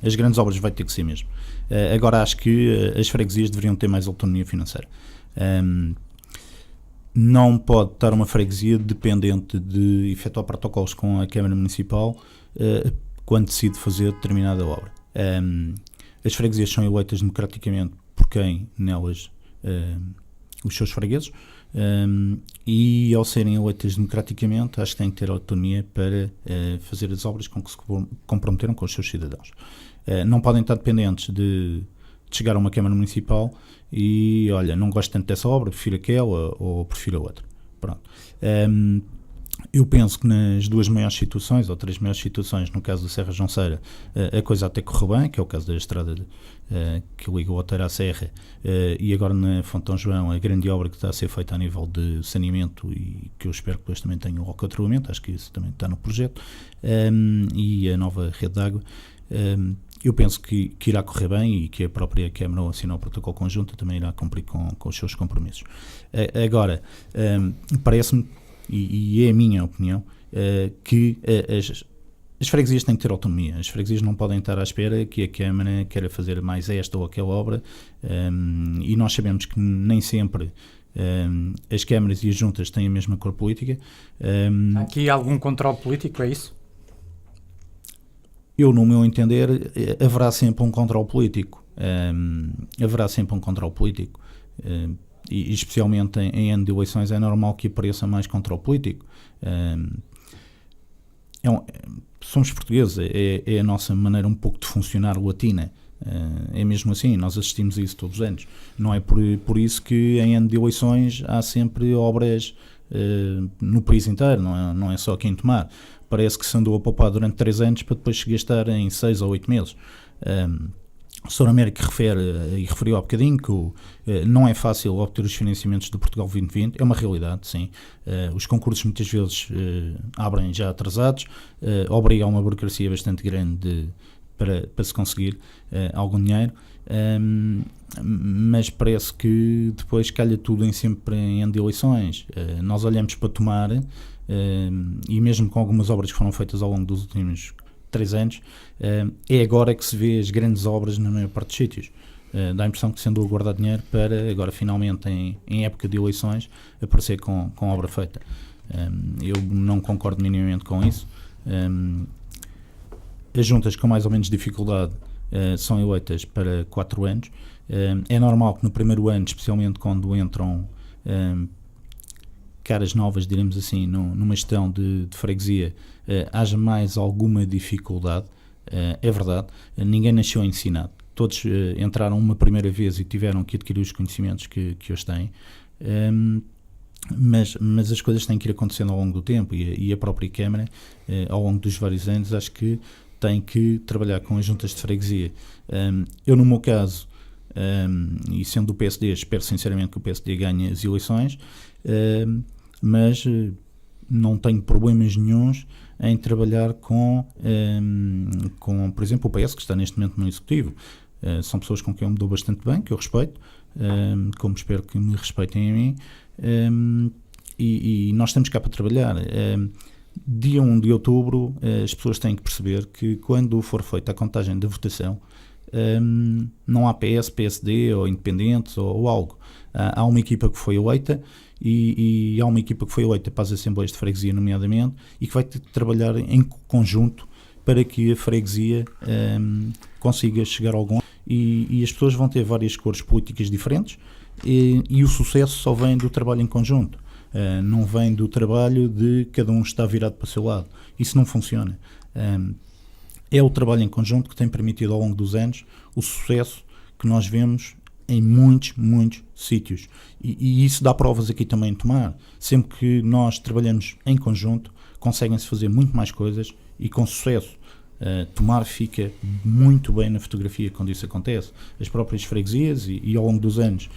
As grandes obras vai ter que ser mesmo. Agora acho que as freguesias deveriam ter mais autonomia financeira. Não pode estar uma freguesia dependente de efetuar protocolos com a Câmara Municipal quando decide fazer determinada obra. As freguesias são eleitas democraticamente por quem nelas os seus fregueses, e ao serem eleitas democraticamente acho que têm que ter autonomia para fazer as obras com que se comprometeram com os seus cidadãos. Não podem estar dependentes de chegar a uma Câmara Municipal e, olha, não gosto tanto dessa obra, prefiro aquela ou prefiro a outra. Pronto. Eu penso que nas duas maiores situações, ou três maiores situações, no caso da Serra Junceira, a coisa até correu bem, que é o caso da estrada que liga o Oteiro à Serra, e agora na Fonte Dom João, a grande obra que está a ser feita a nível de saneamento e que eu espero que depois também tenha um alcatroamento, acho que isso também está no projeto, e a nova rede de água. Eu penso que irá correr bem e que a própria Câmara, ao assinar o protocolo conjunto, também irá cumprir com os seus compromissos. Agora, parece-me, e é a minha opinião, que as freguesias têm que ter autonomia. As freguesias não podem estar à espera que a Câmara queira fazer mais esta ou aquela obra, e nós sabemos que nem sempre as câmaras e as juntas têm a mesma cor política. Há aqui algum controle político, é isso? Eu, no meu entender, haverá sempre um controle político. E especialmente em ano de eleições é normal que apareça mais controle político. Somos portugueses, é a nossa maneira um pouco de funcionar latina. É mesmo assim, nós assistimos a isso todos os anos. Não é por isso que em ano de eleições há sempre obras no país inteiro, não é só aqui em Tomar. Parece que se andou a poupar durante 3 anos para depois se gastar em 6 ou 8 meses. O Sr. Américo referiu há bocadinho que não é fácil obter os financiamentos do Portugal 2020, é uma realidade, sim. Os concursos muitas vezes abrem já atrasados, obriga a uma burocracia bastante grande para se conseguir algum dinheiro, mas parece que depois calha tudo sempre em ano de eleições. Nós olhamos para Tomar, e mesmo com algumas obras que foram feitas ao longo dos últimos 3 anos, é agora que se vê as grandes obras na maior parte dos sítios. Dá a impressão que se andou a guardar dinheiro para agora finalmente em época de eleições aparecer com obra feita. Eu não concordo minimamente com isso. as juntas com mais ou menos dificuldade são eleitas para 4 anos. É normal que no primeiro ano, especialmente quando entram caras novas, diremos assim, numa gestão de freguesia, haja mais alguma dificuldade. É verdade, ninguém nasceu ensinado. Todos entraram uma primeira vez e tiveram que adquirir os conhecimentos que hoje têm. Mas as coisas têm que ir acontecendo ao longo do tempo e a própria Câmara, ao longo dos vários anos, acho que tem que trabalhar com as juntas de freguesia. Eu, no meu caso, e sendo do PSD, espero sinceramente que o PSD ganhe as eleições, mas não tenho problemas nenhuns em trabalhar com, por exemplo, o PS, que está neste momento no Executivo. São pessoas com quem eu me dou bastante bem, que eu respeito, como espero que me respeitem a mim, e nós estamos cá para trabalhar. Dia 1 de outubro, as pessoas têm que perceber que quando for feita a contagem da votação, não há PS, PSD ou independentes ou algo. Há uma equipa que foi eleita e há uma equipa que foi eleita para as Assembleias de Freguesia, nomeadamente, e que vai ter de trabalhar em conjunto para que a freguesia consiga chegar a algum. E as pessoas vão ter várias cores políticas diferentes e o sucesso só vem do trabalho em conjunto. Não vem do trabalho de cada um estar virado para o seu lado. Isso não funciona. É o trabalho em conjunto que tem permitido ao longo dos anos o sucesso que nós vemos em muitos sítios. E isso dá provas aqui também em Tomar. Sempre que nós trabalhamos em conjunto, conseguem-se fazer muito mais coisas e com sucesso. Tomar fica muito bem na fotografia quando isso acontece. As próprias freguesias e ao longo dos anos.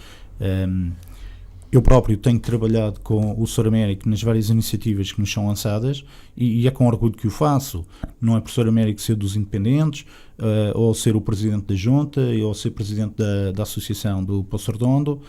Eu próprio tenho trabalhado com o Sr. Américo nas várias iniciativas que nos são lançadas e é com orgulho que o faço. Não é por Sr. Américo ser dos independentes, ou ser o presidente da junta, ou ser presidente da associação do Poço Redondo,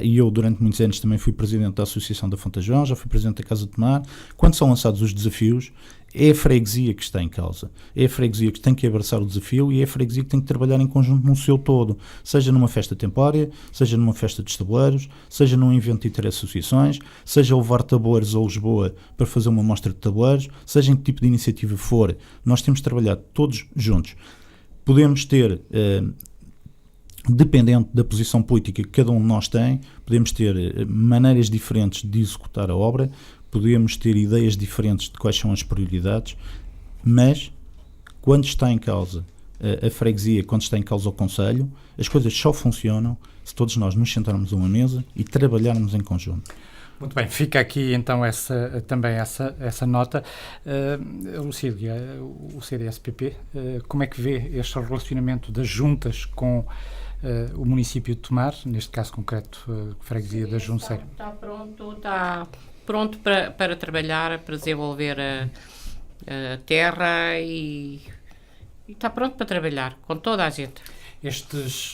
e eu durante muitos anos também fui presidente da associação da Fonte João, já fui presidente da Casa de Tomar. Quando são lançados os desafios, é a freguesia que está em causa. É a freguesia que tem que abraçar o desafio e é a freguesia que tem que trabalhar em conjunto no seu todo. Seja numa festa temporária, seja numa festa de tabuleiros, seja num evento de interassociações, seja levar tabuleiros a Lisboa para fazer uma mostra de tabuleiros, seja em que tipo de iniciativa for, nós temos de trabalhar todos juntos. Podemos ter, dependente da posição política que cada um de nós tem, podemos ter maneiras diferentes de executar a obra, podemos ter ideias diferentes de quais são as prioridades, mas quando está em causa a freguesia, quando está em causa o concelho, as coisas só funcionam se todos nós nos sentarmos a uma mesa e trabalharmos em conjunto. Muito bem, fica aqui então também essa nota. Lucília, o CDS-PP, como é que vê este relacionamento das juntas com o município de Tomar, neste caso concreto, freguesia da Junceira? Está pronto para trabalhar, para desenvolver a terra e está pronto para trabalhar com toda a gente. Estes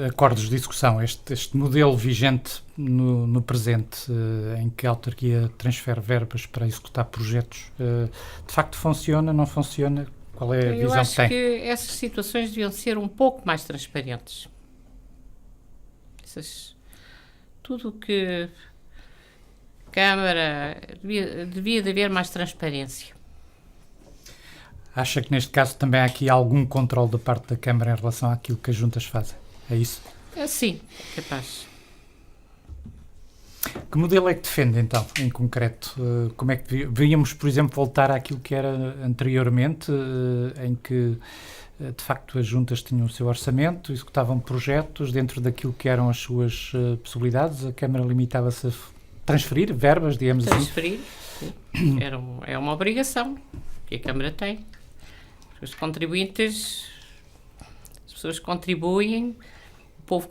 acordos de execução, este modelo vigente no presente, em que a autarquia transfere verbas para executar projetos, de facto funciona, não funciona? Qual é a visão que tem? Eu acho que essas situações deviam ser um pouco mais transparentes. Tudo que Câmara, devia de haver mais transparência. Acha que neste caso também há aqui algum controle da parte da Câmara em relação àquilo que as juntas fazem? É isso? Sim, capaz. Que modelo é que defende, então, em concreto? Como é que veíamos, por exemplo, voltar àquilo que era anteriormente, em que, de facto, as juntas tinham o seu orçamento, executavam projetos dentro daquilo que eram as suas possibilidades, a Câmara limitava-se a transferir verbas, digamos transferir, assim? É uma obrigação que a Câmara tem. Os contribuintes, as pessoas contribuem, o povo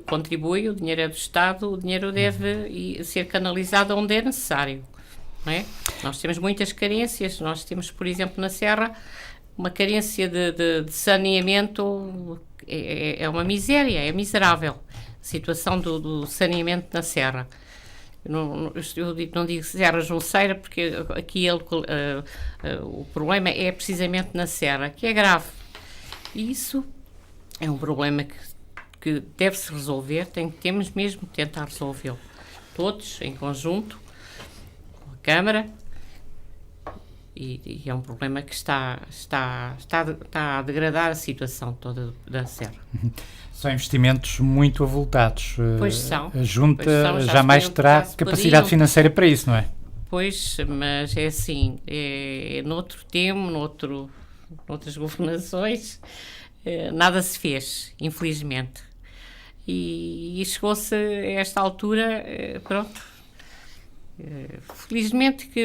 contribui, o dinheiro é do Estado, o dinheiro deve ser canalizado onde é necessário. Não é? Nós temos muitas carências, nós temos, por exemplo, na Serra, uma carência de saneamento, é uma miséria, é miserável a situação do saneamento na Serra. Eu não digo Serra Junceira porque aqui o problema é precisamente na Serra, que é grave. E isso é um problema que deve-se resolver, temos mesmo de tentar resolvê-lo. Todos, em conjunto, com a Câmara, E é um problema que está a degradar a situação toda da Serra. São investimentos muito avultados. Pois são. A Junta Pois são, jamais terá capacidade financeira para isso, não é? Pois, mas é assim, noutro tempo, noutras governações, nada se fez, infelizmente. E chegou-se a esta altura, pronto. Felizmente que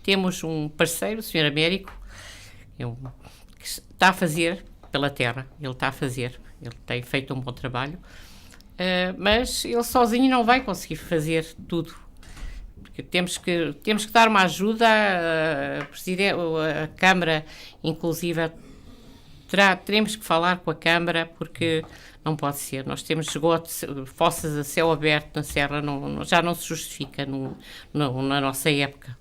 temos um parceiro, o Sr. Américo, que está a fazer pela terra, ele tem feito um bom trabalho, mas ele sozinho não vai conseguir fazer tudo, porque temos que dar uma ajuda, a Câmara, inclusive, teremos que falar com a Câmara, porque não pode ser. Nós temos esgotos, fossas a céu aberto na Serra, já não se justifica na nossa época.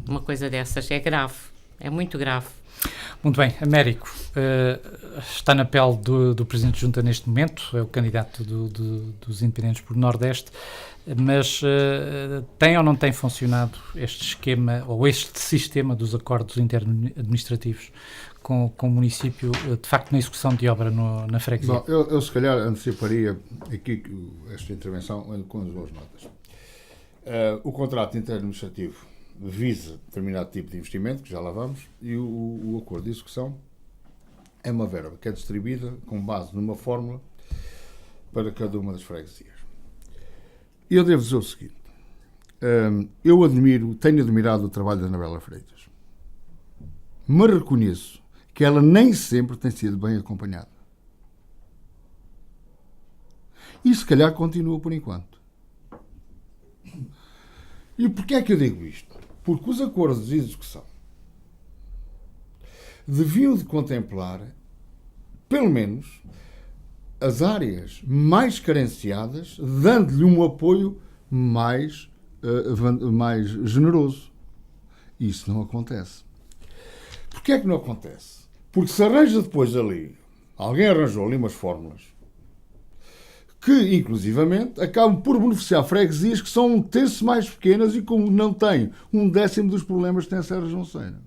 Uma coisa dessas é grave, é muito grave. Muito bem, Américo, está na pele do Presidente de Junta neste momento, é o candidato dos Independentes por Nordeste, mas tem ou não tem funcionado este esquema, ou este sistema dos acordos interno-administrativos com o município, de facto, na execução de obra na freguesia? Bom, eu se calhar anteciparia aqui esta intervenção com as duas notas. O contrato interadministrativo visa determinado tipo de investimento, que já lá vamos, e o acordo de execução é uma verba que é distribuída com base numa fórmula para cada uma das freguesias. E eu devo dizer o seguinte, eu tenho admirado o trabalho da Anabela Freitas, mas reconheço que ela nem sempre tem sido bem acompanhada. E se calhar continua por enquanto. E porquê é que eu digo isto? Porque os acordos de execução deviam de contemplar, pelo menos, as áreas mais carenciadas, dando-lhe um apoio mais generoso. E isso não acontece. Porquê é que não acontece? Porque se arranja depois ali, alguém arranjou ali umas fórmulas que, inclusivamente, acabam por beneficiar freguesias que são um terço mais pequenas e como não têm 1/10 dos problemas que tem a Serra Junceira.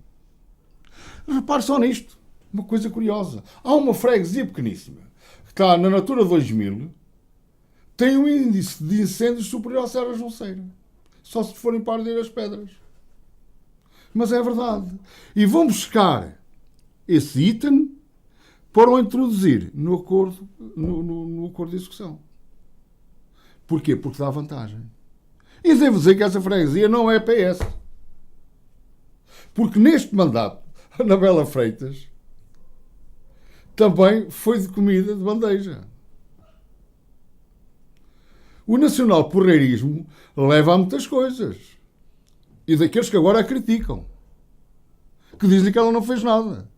Repare só nisto, uma coisa curiosa. Há uma freguesia pequeníssima, que está na Natura 2000, tem um índice de incêndios superior à Serra Junceira. Só se forem para arder as pedras. Mas é verdade. E vão buscar esse item para o introduzir no acordo, no acordo de execução. Porquê? Porque dá vantagem. E devo dizer que essa freguesia não é PS. Porque neste mandato, a Anabela Freitas também foi de comida de bandeja. O nacional porreirismo leva a muitas coisas. E daqueles que agora a criticam. Que dizem que ela não fez nada.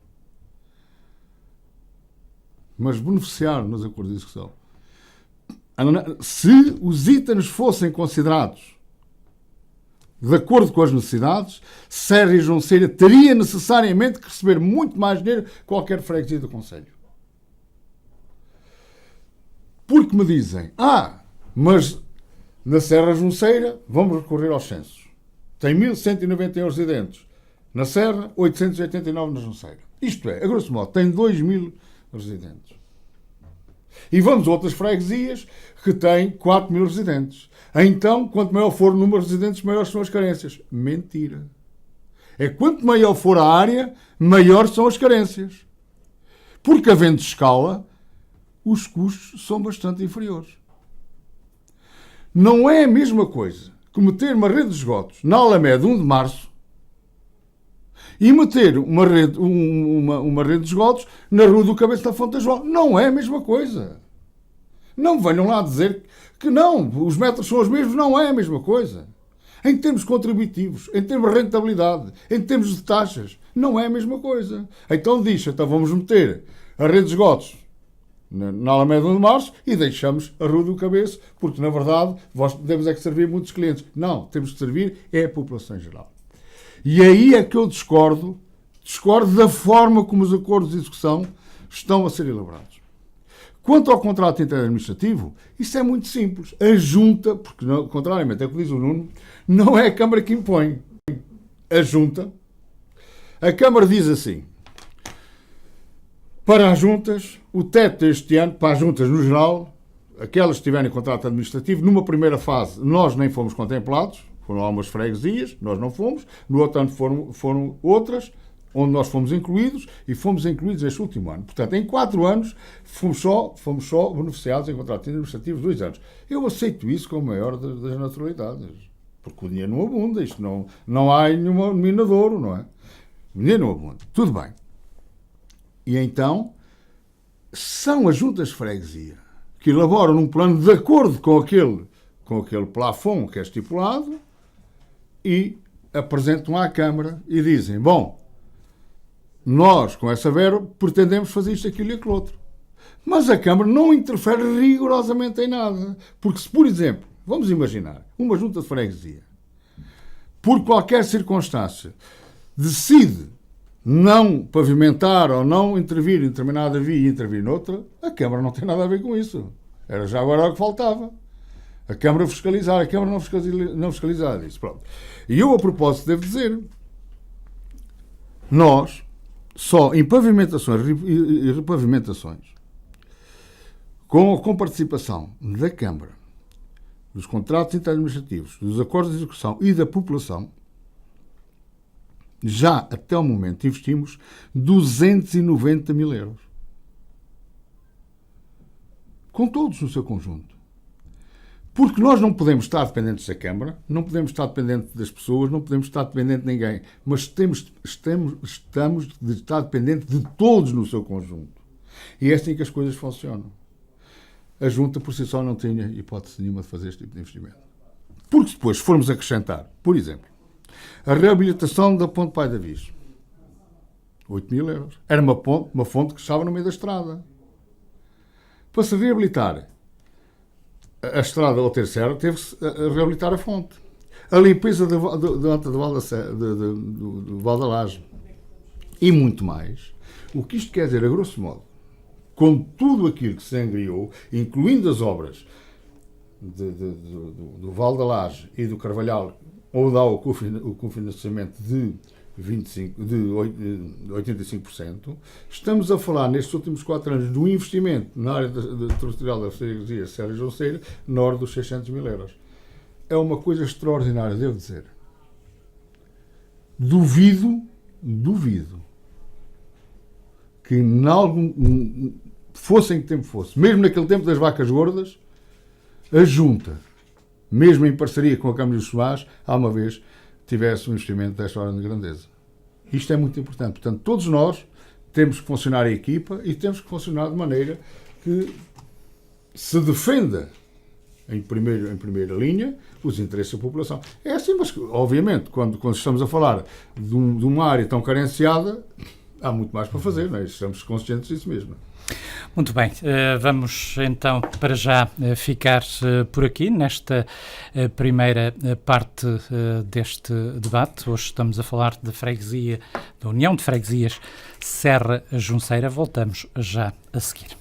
Mas beneficiaram nos acordos de execução. Se os itens fossem considerados de acordo com as necessidades, Serra e Junceira teria necessariamente que receber muito mais dinheiro que qualquer freguesia do concelho. Porque me dizem, mas na Serra Junceira vamos recorrer aos censos. Tem 1.191 residentes na Serra, 889 na Junceira. Isto é, a grosso modo, tem 2.000 residentes. E vamos a outras freguesias que têm 4.000 residentes. Então, quanto maior for o número de residentes, maiores são as carências. Mentira. É quanto maior for a área, maiores são as carências. Porque, havendo escala, os custos são bastante inferiores. Não é a mesma coisa que meter uma rede de esgotos na Alameda 1 de Março e meter uma rede de esgotos na Rua do Cabeço da Fonte da João. Não é a mesma coisa. Não venham lá dizer que não, os metros são os mesmos. Não é a mesma coisa. Em termos contributivos, em termos de rentabilidade, em termos de taxas, não é a mesma coisa. Então vamos meter a rede de esgotos na Alameda 1 de Março e deixamos a Rua do Cabeço, porque, na verdade, nós devemos é que servir muitos clientes. Não, temos que servir é a população em geral. E aí é que eu discordo da forma como os acordos de execução estão a ser elaborados. Quanto ao contrato interadministrativo, isso é muito simples. A Junta, porque contrariamente ao que diz o Nuno, não é a Câmara que impõe. A Junta A Câmara diz assim: para as juntas, o teto deste ano, para as juntas no geral, aquelas que tiverem contrato administrativo, numa primeira fase nós nem fomos contemplados, foram algumas freguesias, nós não fomos, no outro ano foram outras, onde nós fomos incluídos, e fomos incluídos este último ano. Portanto, em 4 anos, fomos só beneficiados em contratos administrativos 2 anos. Eu aceito isso com a maior das naturalidades, porque o dinheiro não abunda, isto não há nenhuma mina de ouro, não é? O dinheiro não abunda. Tudo bem. E então, são as juntas de freguesia que elaboram um plano de acordo com aquele plafond que é estipulado e apresentam à Câmara e dizem: bom, nós, com essa verba, pretendemos fazer isto, aquilo e aquilo outro. Mas a Câmara não interfere rigorosamente em nada. Porque se, por exemplo, vamos imaginar, uma junta de freguesia, por qualquer circunstância, decide não pavimentar ou não intervir em determinada via e intervir noutra, a Câmara não tem nada a ver com isso. Era já agora o que faltava. A Câmara fiscalizar, a Câmara não fiscalizar isso. Pronto. E eu, a propósito, devo dizer, nós, só em pavimentações e repavimentações, com participação da Câmara, dos contratos interadministrativos, dos acordos de execução e da população, já até o momento investimos 290 mil euros. Com todos no seu conjunto. Porque nós não podemos estar dependentes da Câmara, não podemos estar dependentes das pessoas, não podemos estar dependentes de ninguém, mas estamos de estar dependentes de todos no seu conjunto. E é assim que as coisas funcionam. A Junta por si só não tinha hipótese nenhuma de fazer este tipo de investimento. Porque depois, se formos acrescentar, por exemplo, a reabilitação da Ponte Pai da Viz, 8 mil euros. Era uma fonte que estava no meio da estrada. Para se reabilitar a estrada ao ter serra, teve-se a reabilitar a fonte. A limpeza do Val da Laje. E muito mais. O que isto quer dizer, a grosso modo, com tudo aquilo que se angriou, incluindo as obras do Val da Laje e do Carvalhal, ou dá o cofinanciamento de 85%, estamos a falar, nestes últimos 4 anos, do investimento na área territorial da freguesia Serra Junceira, na ordem dos 600 mil euros. É uma coisa extraordinária, devo dizer. Duvido que, fosse em que tempo fosse, mesmo naquele tempo das vacas gordas, a Junta, mesmo em parceria com a Câmara dos Somás, há uma vez tivesse um investimento desta ordem de grandeza. Isto é muito importante. Portanto, todos nós temos que funcionar a equipa e temos que funcionar de maneira que se defenda em primeira linha os interesses da população. É assim, mas obviamente, quando estamos a falar de uma área tão carenciada, há muito mais para fazer, não é? Estamos conscientes disso mesmo. Muito bem, vamos então para já ficar por aqui nesta primeira parte deste debate. Hoje estamos a falar da freguesia, da União de Freguesias Serra Junceira. Voltamos já a seguir.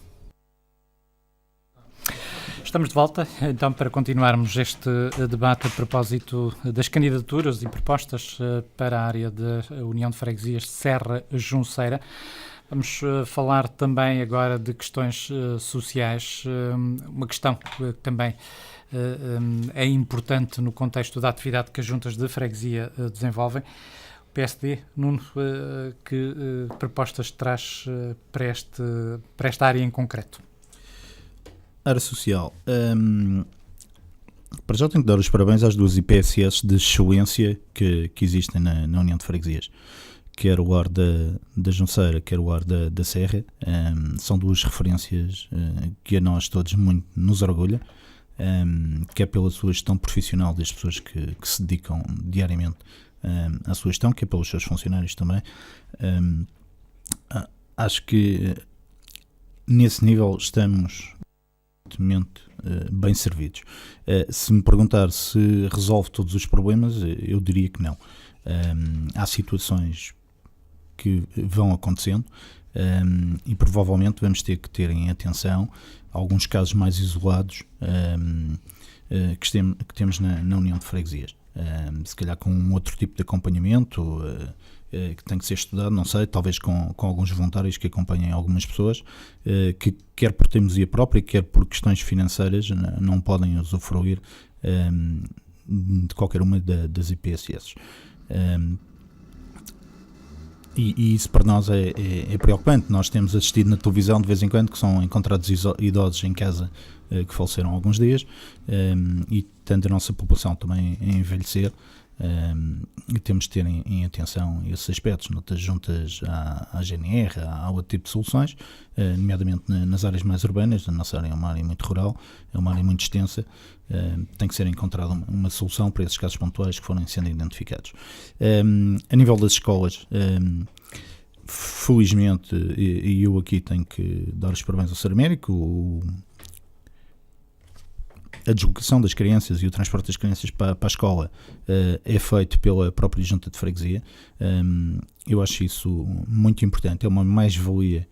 Estamos de volta, então, para continuarmos este debate a propósito das candidaturas e propostas para a área da União de Freguesias Serra Junceira. Vamos falar também agora de questões sociais, uma questão que também é importante no contexto da atividade que as juntas de freguesia desenvolvem. O PSD, Nuno, que propostas traz para esta área em concreto? Área social. Para já tenho que dar os parabéns às duas IPSS de excelência que existem na União de Freguesias. Quer o ar da Junceira, quer o ar da Serra, são duas referências que a nós todos muito nos orgulha, quer pela sua gestão profissional das pessoas que se dedicam diariamente à sua gestão, quer pelos seus funcionários também. Acho que nesse nível estamos bem servidos. Se me perguntar se resolve todos os problemas, eu diria que não. Há situações que vão acontecendo e provavelmente vamos ter que ter em atenção alguns casos mais isolados, que temos na União de Freguesias. Se calhar com um outro tipo de acompanhamento que tem que ser estudado, não sei, talvez com alguns voluntários que acompanhem algumas pessoas que quer por teimosia própria, quer por questões financeiras não podem usufruir de qualquer uma das IPSS. E isso para nós é preocupante. Nós temos assistido na televisão de vez em quando que são encontrados idosos em casa que faleceram há alguns dias, e tendo a nossa população também a envelhecer, e temos de ter em atenção esses aspectos, noutras juntas à GNR, há outro tipo de soluções, nomeadamente nas áreas mais urbanas. A nossa área é uma área muito rural, é uma área muito extensa, tem que ser encontrada uma solução para esses casos pontuais que forem sendo identificados. A nível das escolas, felizmente, e eu aqui tenho que dar os parabéns ao Sr. Américo, a deslocação das crianças e o transporte das crianças para a escola é feito pela própria junta de freguesia. Eu acho isso muito importante, é uma mais-valia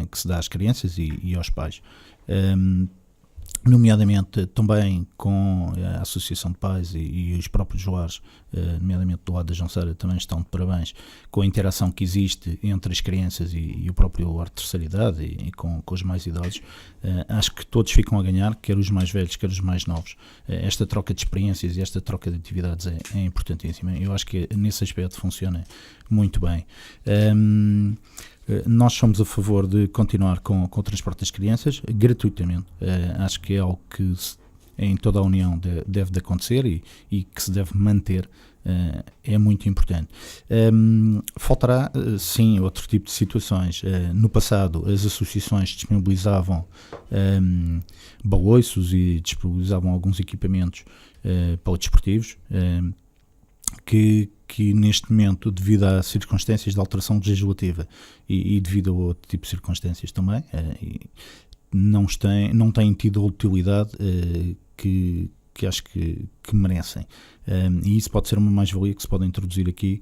que se dá às crianças e aos pais. Nomeadamente também com a Associação de Pais e os próprios lares, nomeadamente do lado da Jonceira, também estão de parabéns com a interação que existe entre as crianças e o próprio lar de terceira idade e com os mais idosos. Acho que todos ficam a ganhar, quer os mais velhos, quer os mais novos. Esta troca de experiências e esta troca de atividades é importantíssima. Eu acho que nesse aspecto funciona muito bem. Nós somos a favor de continuar com o transporte das crianças gratuitamente. Acho que é algo que em toda a União deve de acontecer e que se deve manter. É muito importante. Faltará, sim, outro tipo de situações. No passado, as associações disponibilizavam baloiços e disponibilizavam alguns equipamentos polidesportivos que neste momento, devido a circunstâncias de alteração legislativa e devido a outro tipo de circunstâncias também, não têm tido a utilidade que acho que merecem. E isso pode ser uma mais-valia que se pode introduzir aqui,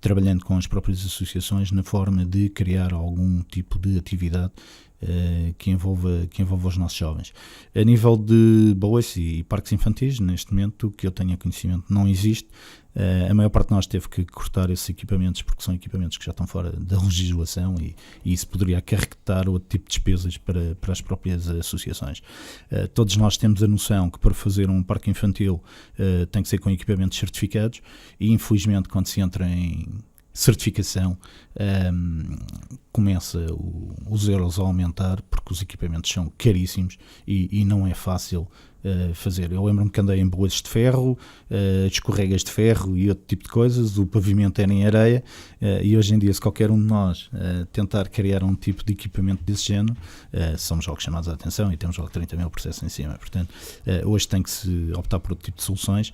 trabalhando com as próprias associações na forma de criar algum tipo de atividade que envolva os nossos jovens. A nível de baloiços e parques infantis, neste momento, que eu tenha conhecimento, não existe. A maior parte de nós teve que cortar esses equipamentos porque são equipamentos que já estão fora da legislação e isso poderia acarretar outro tipo de despesas para as próprias associações. Todos nós temos a noção que para fazer um parque infantil tem que ser com equipamentos certificados e, infelizmente, quando se entra em certificação, começa os euros a aumentar porque os equipamentos são caríssimos e não é fácil fazer. Eu lembro-me que andei em boas de ferro, escorregas de ferro e outro tipo de coisas, o pavimento era em areia, e hoje em dia, se qualquer um de nós tentar criar um tipo de equipamento desse género, somos logo chamados a atenção e temos logo 30 mil processos em cima. Portanto, hoje tem que se optar por outro tipo de soluções,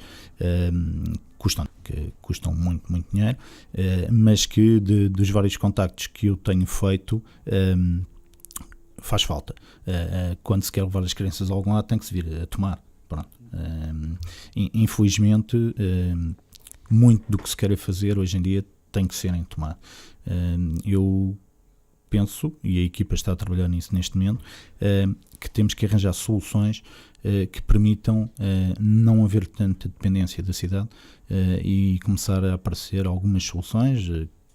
que custam muito, muito dinheiro, mas que dos vários contactos que eu tenho feito, faz falta. Quando se quer levar as crianças a algum lado, tem que se vir a tomar. Pronto. Infelizmente, muito do que se quer fazer hoje em dia tem que ser em tomar. Eu penso, e a equipa está a trabalhar nisso neste momento, que temos que arranjar soluções que permitam não haver tanta dependência da cidade e começar a aparecer algumas soluções,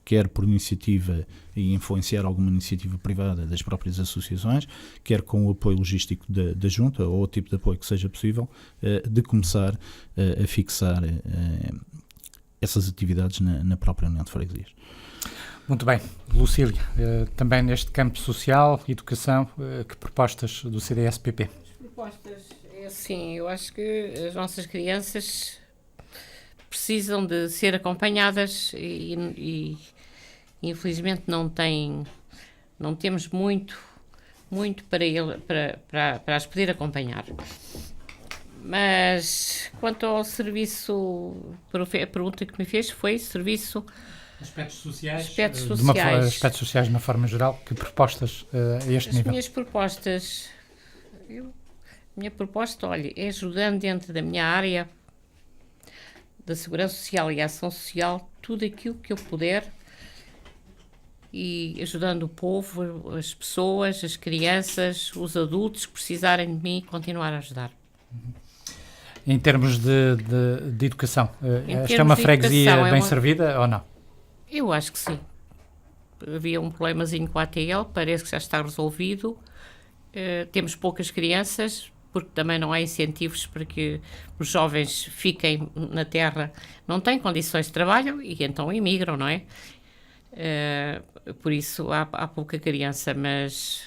quer por iniciativa e influenciar alguma iniciativa privada das próprias associações, quer com o apoio logístico da junta ou o tipo de apoio que seja possível, de começar a fixar essas atividades na própria União de Freguesias. Muito bem. Lucília, também neste campo social, educação, que propostas do CDS-PP? As propostas, é assim, eu acho que as nossas crianças precisam de ser acompanhadas e infelizmente não temos muito para as poder acompanhar. Mas quanto ao serviço, a pergunta que me fez foi serviço... Aspectos sociais. Aspectos sociais de uma forma geral, que propostas a este nível? Minha proposta, olha, é ajudando dentro da minha área da Segurança Social e Ação Social, tudo aquilo que eu puder e ajudando o povo, as pessoas, as crianças, os adultos que precisarem de mim, continuar a ajudar. Em termos de educação, esta é uma de freguesia educação, bem servida ou não? Eu acho que sim. Havia um problemazinho com a ATL, parece que já está resolvido. Temos poucas crianças, porque também não há incentivos para que os jovens fiquem na terra, não têm condições de trabalho e então emigram, não é? Por isso há pouca criança, mas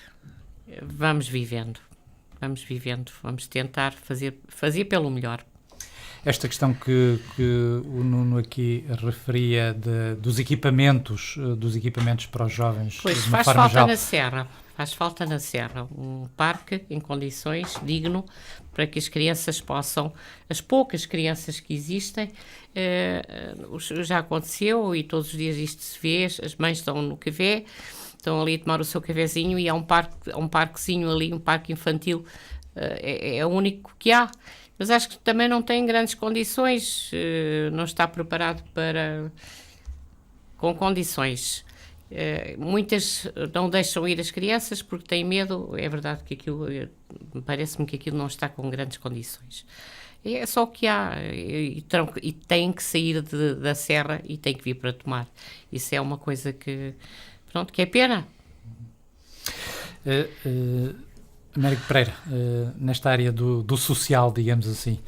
vamos vivendo, vamos tentar fazer pelo melhor. Esta questão que o Nuno aqui referia dos equipamentos para os jovens, Pois, de uma faz forma falta geral. na Serra. Faz falta na Serra um parque em condições, digno, para que as crianças possam, as poucas crianças que existem, já aconteceu e todos os dias isto se vê, as mães estão no café, estão ali a tomar o seu cafezinho e há um parquezinho ali, um parque infantil, é o único que há. Mas acho que também não tem grandes condições, não está preparado com condições. Muitas não deixam ir as crianças porque têm medo. É verdade que parece-me que aquilo não está com grandes condições. É só o que há e têm que sair da serra e têm que vir para Tomar. Isso é uma coisa que é pena. Américo Pereira, nesta área do social, digamos assim,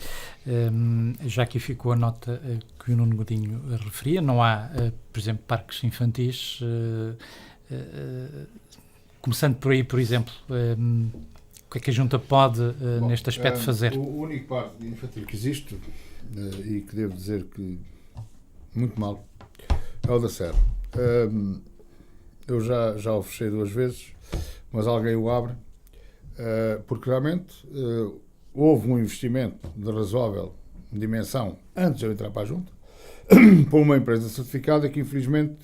já aqui ficou a nota que o Nuno Godinho referia, não há, por exemplo, parques infantis, começando por aí, por exemplo, o que é que a Junta pode, neste aspecto, fazer? O único parque infantil que existe, e que devo dizer que muito mal, é o da Serra. Eu já o fechei 2 vezes, mas alguém o abre, porque realmente houve um investimento de razoável dimensão antes de eu entrar para a Junta por uma empresa certificada que infelizmente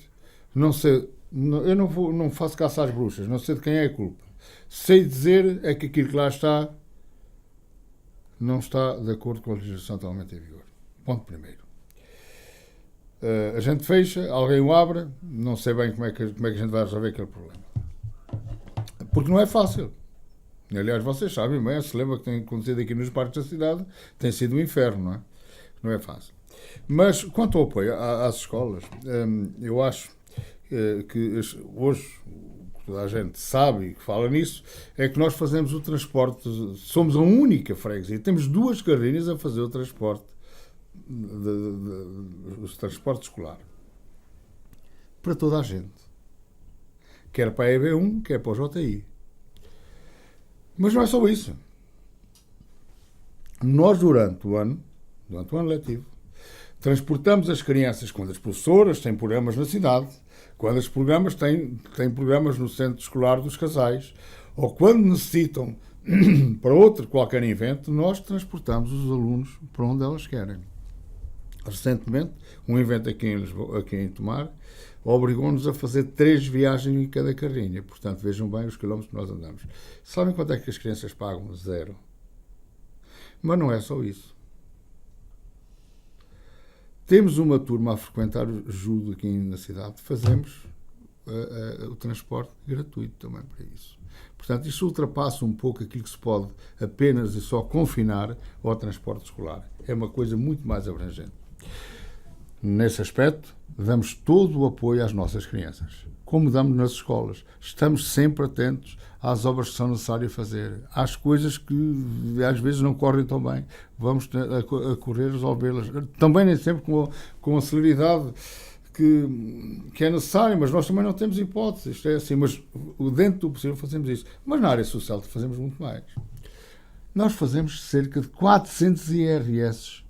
eu não faço caça às bruxas, não sei de quem é a culpa. Sei dizer é que aquilo que lá está não está de acordo com a legislação atualmente em vigor. Ponto primeiro. A gente fecha, alguém o abre, não sei bem como é que a gente vai resolver aquele problema. Porque não é fácil. Aliás, vocês sabem bem, se lembra que tem acontecido aqui nos parques da cidade, tem sido um inferno, não é? Não é fácil. Mas, quanto ao apoio às escolas, eu acho que hoje, toda a gente sabe e que fala nisso, é que nós fazemos o transporte, somos a única freguesia, temos 2 carrinhas a fazer o transporte, o transporte escolar. Para toda a gente. Quer para a EB1, quer para o JI. Mas não é só isso. Nós, durante o ano letivo, transportamos as crianças quando as professoras têm programas na cidade, quando os programas têm programas no centro escolar dos casais, ou quando necessitam para outro qualquer evento, nós transportamos os alunos para onde elas querem. Recentemente, um evento aqui em Lisboa, aqui em Tomar, obrigou-nos a fazer 3 viagens em cada carrinha. Portanto, vejam bem os quilómetros que nós andamos. Sabem quanto é que as crianças pagam? 0. Mas não é só isso. Temos uma turma a frequentar o judo aqui na cidade. Fazemos o transporte gratuito também para isso. Portanto, isto ultrapassa um pouco aquilo que se pode apenas e só confinar ao transporte escolar. É uma coisa muito mais abrangente. Nesse aspecto, damos todo o apoio às nossas crianças, como damos nas escolas. Estamos sempre atentos às obras que são necessárias fazer, às coisas que às vezes não correm tão bem. Vamos a correr resolvê-las. Também nem sempre com a celeridade que é necessária, mas nós também não temos hipótese. Isto é assim, mas dentro do possível fazemos isso. Mas na área social fazemos muito mais. Nós fazemos cerca de 400 IRS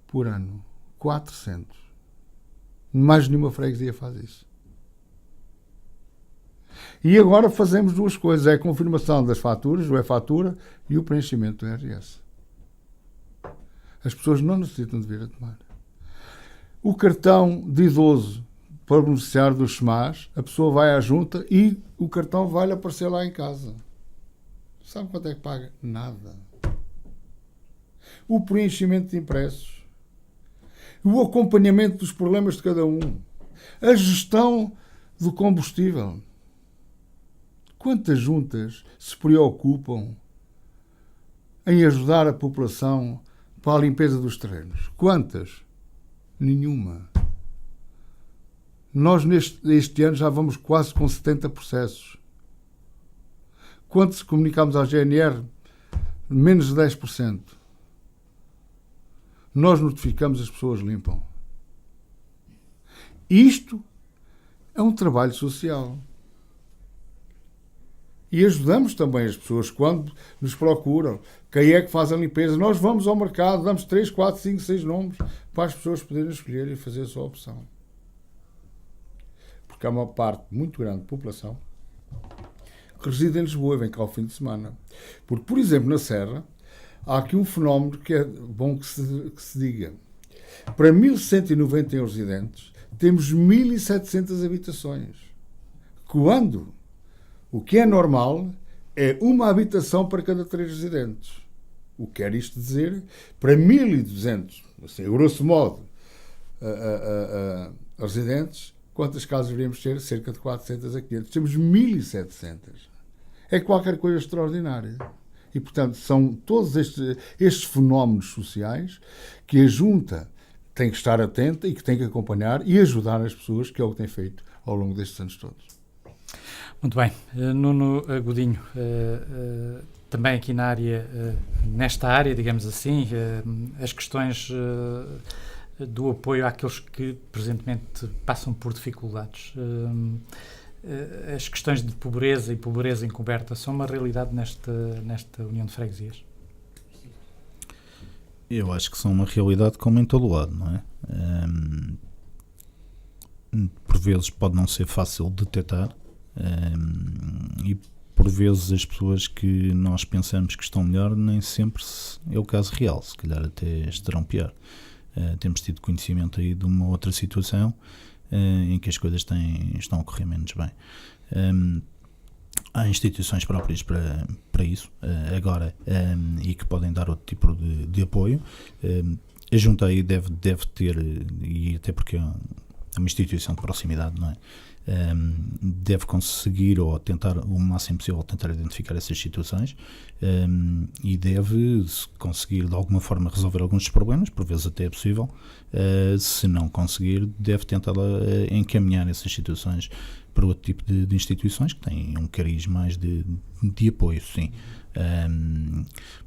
por ano. 400. Mais nenhuma freguesia faz isso. E agora fazemos 2 coisas. É a confirmação das faturas, o e-fatura, e o preenchimento do IRS. As pessoas não necessitam de vir a tomar. O cartão de idoso para o beneficiário dos SMAs, a pessoa vai à junta e o cartão vai-lhe aparecer lá em casa. Sabe quanto é que paga? Nada. O preenchimento de impressos. O acompanhamento dos problemas de cada um. A gestão do combustível. Quantas juntas se preocupam em ajudar a população para a limpeza dos terrenos? Quantas? Nenhuma. Nós, este ano, já vamos quase com 70 processos. Quanto se comunicamos à GNR? Menos de 10%. Nós notificamos, as pessoas limpam. Isto é um trabalho social. E ajudamos também as pessoas quando nos procuram. Quem é que faz a limpeza? Nós vamos ao mercado, damos 3, 4, 5, 6 nomes para as pessoas poderem escolher e fazer a sua opção. Porque há uma parte muito grande da população que reside em Lisboa e vem cá ao fim de semana. Porque, por exemplo, na Serra, há aqui um fenómeno que é bom que se diga. Para 1.191 residentes, temos 1.700 habitações. Quando o que é normal é uma habitação para cada 3 residentes. O que quer isto dizer? Para 1.200, assim, grosso modo, residentes, quantas casas deveríamos ter? Cerca de 400 a 500. Temos 1.700. É qualquer coisa extraordinária. E, portanto, são todos estes fenómenos sociais que a Junta tem que estar atenta e que tem que acompanhar e ajudar as pessoas, que é o que tem feito ao longo destes anos todos. Muito bem. Nuno Godinho, também aqui na área, nesta área, digamos assim, as questões do apoio àqueles que presentemente passam por dificuldades. As questões de pobreza e pobreza encoberta são uma realidade nesta União de Freguesias? Eu acho que são uma realidade como em todo o lado, não é? Por vezes pode não ser fácil de detectar e por vezes as pessoas que nós pensamos que estão melhor nem sempre é o caso real, se calhar até estarão pior. Temos tido conhecimento aí de uma outra situação em que as coisas estão a correr menos bem. Há instituições próprias para isso agora e que podem dar outro tipo de apoio. A Junta aí deve ter, e até porque é uma instituição de proximidade, não é? Deve conseguir ou tentar o máximo possível tentar identificar essas situações e deve conseguir de alguma forma resolver alguns dos problemas, por vezes até é possível. Se não conseguir, deve tentar encaminhar essas situações para outro tipo de instituições que têm um cariz mais de apoio, sim.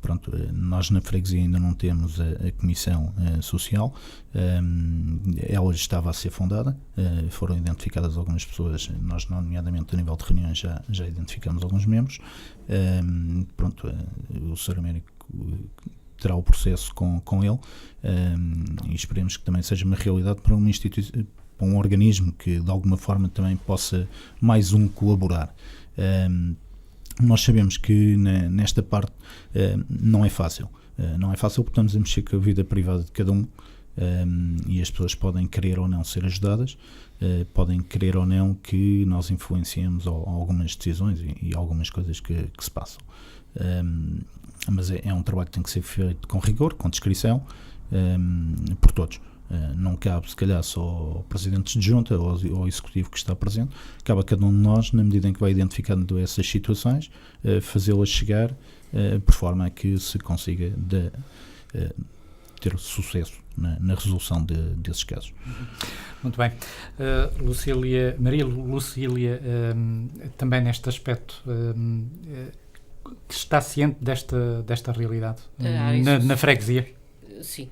Pronto, nós na freguesia ainda não temos a comissão social. Ela estava a ser fundada, foram identificadas algumas pessoas, nós nomeadamente a nível de reuniões já identificamos alguns membros. Pronto, o Sr. Américo terá o processo com ele e esperemos que também seja uma realidade para uma instituição, para um organismo que de alguma forma também possa mais colaborar. Nós sabemos que nesta parte não é fácil. Não é fácil porque estamos a mexer com a vida privada de cada um e as pessoas podem querer ou não ser ajudadas, podem querer ou não que nós influenciemos algumas decisões e algumas coisas que se passam. Mas é um trabalho que tem que ser feito com rigor, com discrição, por todos. Não cabe, se calhar, só ao Presidente de Junta ou ao Executivo que está presente, cabe a cada um de nós, na medida em que vai identificando essas situações, fazê-las chegar por forma a que se consiga ter sucesso na resolução desses casos. Muito bem. Maria Lucília, também neste aspecto, está ciente desta realidade na freguesia? Sim.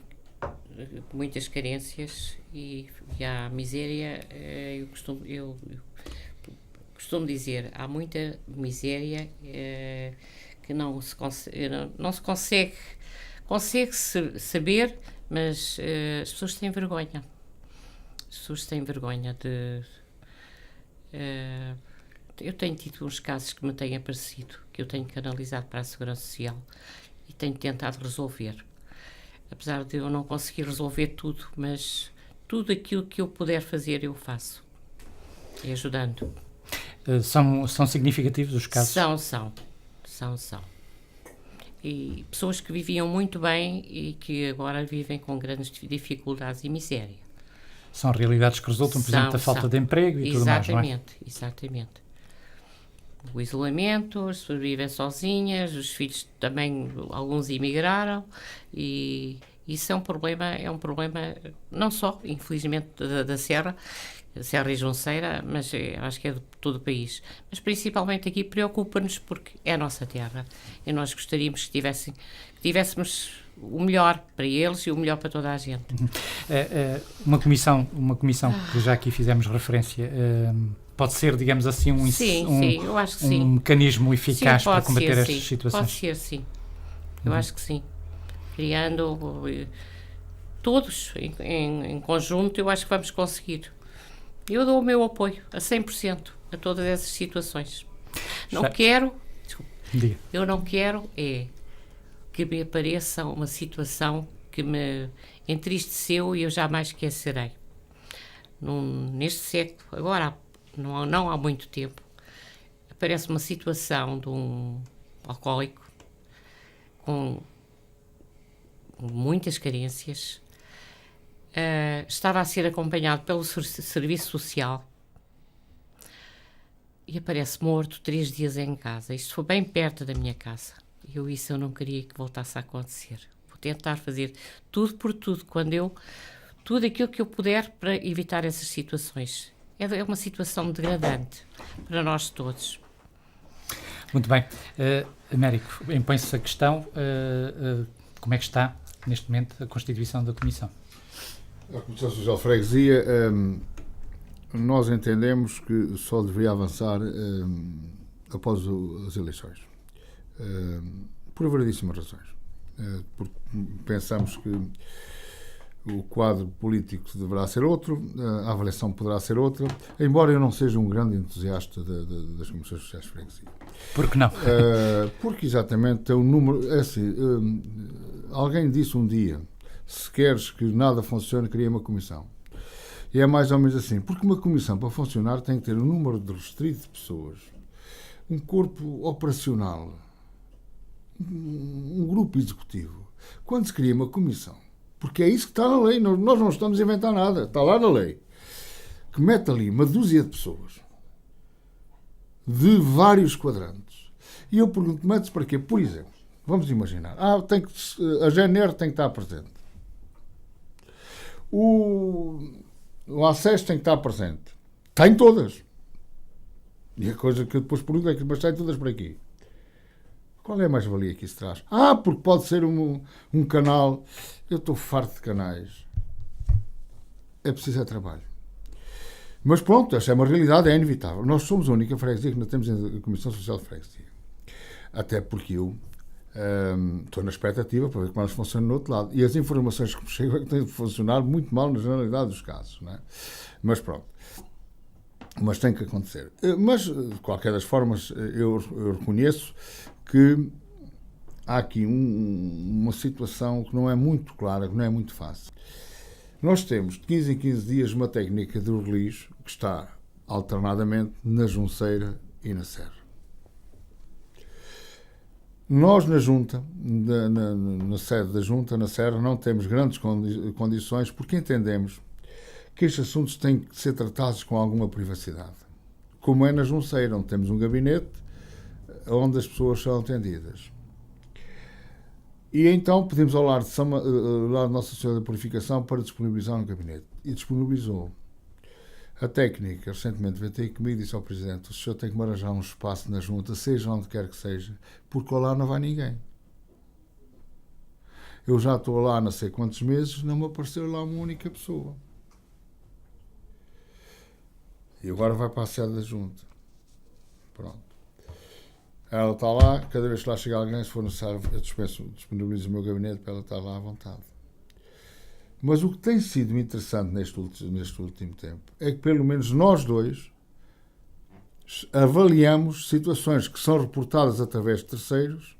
Muitas carências e há miséria. Eu costumo dizer, há muita miséria que não se consegue saber, mas as pessoas têm vergonha. As pessoas têm vergonha de... eu tenho tido uns casos que me têm aparecido, que eu tenho canalizado para a Segurança Social e tenho tentado resolver. Apesar de eu não conseguir resolver tudo, mas tudo aquilo que eu puder fazer eu faço, e ajudando. São significativos os casos? São. E pessoas que viviam muito bem e que agora vivem com grandes dificuldades e miséria. São realidades que resultam, por exemplo, da falta de emprego e tudo mais, não é? Exatamente. o isolamento, as pessoas vivem sozinhas, os filhos também, alguns emigraram, e isso é um problema não só, infelizmente, da Serra e Junceira, mas acho que é de todo o país. Mas principalmente aqui preocupa-nos porque é a nossa terra e nós gostaríamos que tivéssemos o melhor para eles e o melhor para toda a gente. Uma comissão que já aqui fizemos referência, pode ser, digamos assim, eu acho que um mecanismo eficaz para combater estas sim. situações? Pode ser, sim. Eu acho que sim. Criando todos em conjunto, eu acho que vamos conseguir. Eu dou o meu apoio a 100% a todas essas situações. Eu não quero que me apareça uma situação que me entristeceu e eu jamais esquecerei. Neste século, agora, não há muito tempo, aparece uma situação de um alcoólico com muitas carências, estava a ser acompanhado pelo Serviço Social e aparece morto 3 dias em casa. Isto foi bem perto da minha casa. Isso eu não queria que voltasse a acontecer. Vou tentar fazer tudo por tudo, tudo aquilo que eu puder para evitar essas situações. É uma situação degradante para nós todos. Muito bem. Américo, impõe-se a questão, como é que está neste momento a constituição da Comissão? A Comissão Social de Freguesia, nós entendemos que só deveria avançar após as eleições. Por variedíssimas razões. Porque pensamos que o quadro político deverá ser outro, a avaliação poderá ser outra, embora eu não seja um grande entusiasta das Comissões Sociais de Freguesia. Por que não? Porque exatamente tem um número... alguém disse um dia, se queres que nada funcione, cria uma comissão. E é mais ou menos assim, porque uma comissão, para funcionar, tem que ter um número restrito de pessoas, um corpo operacional, um grupo executivo. Quando se cria uma comissão, porque é isso que está na lei, nós não estamos a inventar nada, está lá na lei, que mete ali uma dúzia de pessoas, de vários quadrantes. E eu pergunto, mete-se para quê? Por exemplo, vamos imaginar, a GNR tem que estar presente. O acesso tem que estar presente. Tem todas. E a coisa que eu depois pergunto é que mas tem todas por aqui. Qual é a mais-valia que isso traz? Porque pode ser um canal. Eu estou farto de canais. É preciso trabalho. Mas pronto, essa é uma realidade, é inevitável. Nós somos a única freguesia que não temos a Comissão Social de Freguesia. Até porque eu estou na expectativa para ver como elas funcionam no outro lado. E as informações que me chegam é que têm de funcionar muito mal na generalidade dos casos. Não é? Mas pronto. Mas tem que acontecer. Mas, de qualquer das formas, eu reconheço que há aqui uma situação que não é muito clara, que não é muito fácil. Nós temos, de 15 em 15 dias, uma técnica de release que está alternadamente na Junceira e na Serra. Nós, na Junta, na sede da Junta, na Serra, não temos grandes condições porque entendemos que estes assuntos têm que ser tratados com alguma privacidade. Como é na Junceira, onde temos um gabinete onde as pessoas são atendidas. E então pedimos ao lar de Nossa Senhora da Purificação para disponibilizar um gabinete. E disponibilizou. A técnica, recentemente, veio ter comigo e disse ao Presidente: o senhor tem que me arranjar um espaço na Junta, seja onde quer que seja, porque lá não vai ninguém. Eu já estou lá há não sei quantos meses, não me apareceu lá uma única pessoa. E agora vai para a sede da Junta. Pronto. Ela está lá, cada vez que lá chega alguém, se for necessário, eu disponibilizo o meu gabinete para ela estar lá à vontade. Mas o que tem sido interessante neste último tempo é que, pelo menos nós dois, avaliamos situações que são reportadas através de terceiros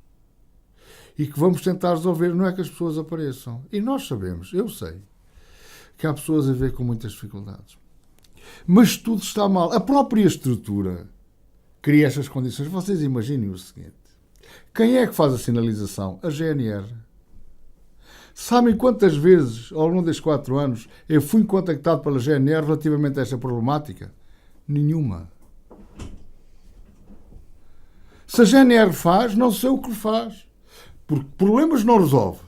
e que vamos tentar resolver, não é que as pessoas apareçam. E nós sabemos, eu sei, que há pessoas a ver com muitas dificuldades. Mas tudo está mal. A própria estrutura cria estas condições. Vocês imaginem o seguinte. Quem é que faz a sinalização? A GNR. Sabem quantas vezes, ao longo destes 4 anos, eu fui contactado pela GNR relativamente a esta problemática? Nenhuma. Se a GNR faz, não sei o que faz. Porque problemas não resolve.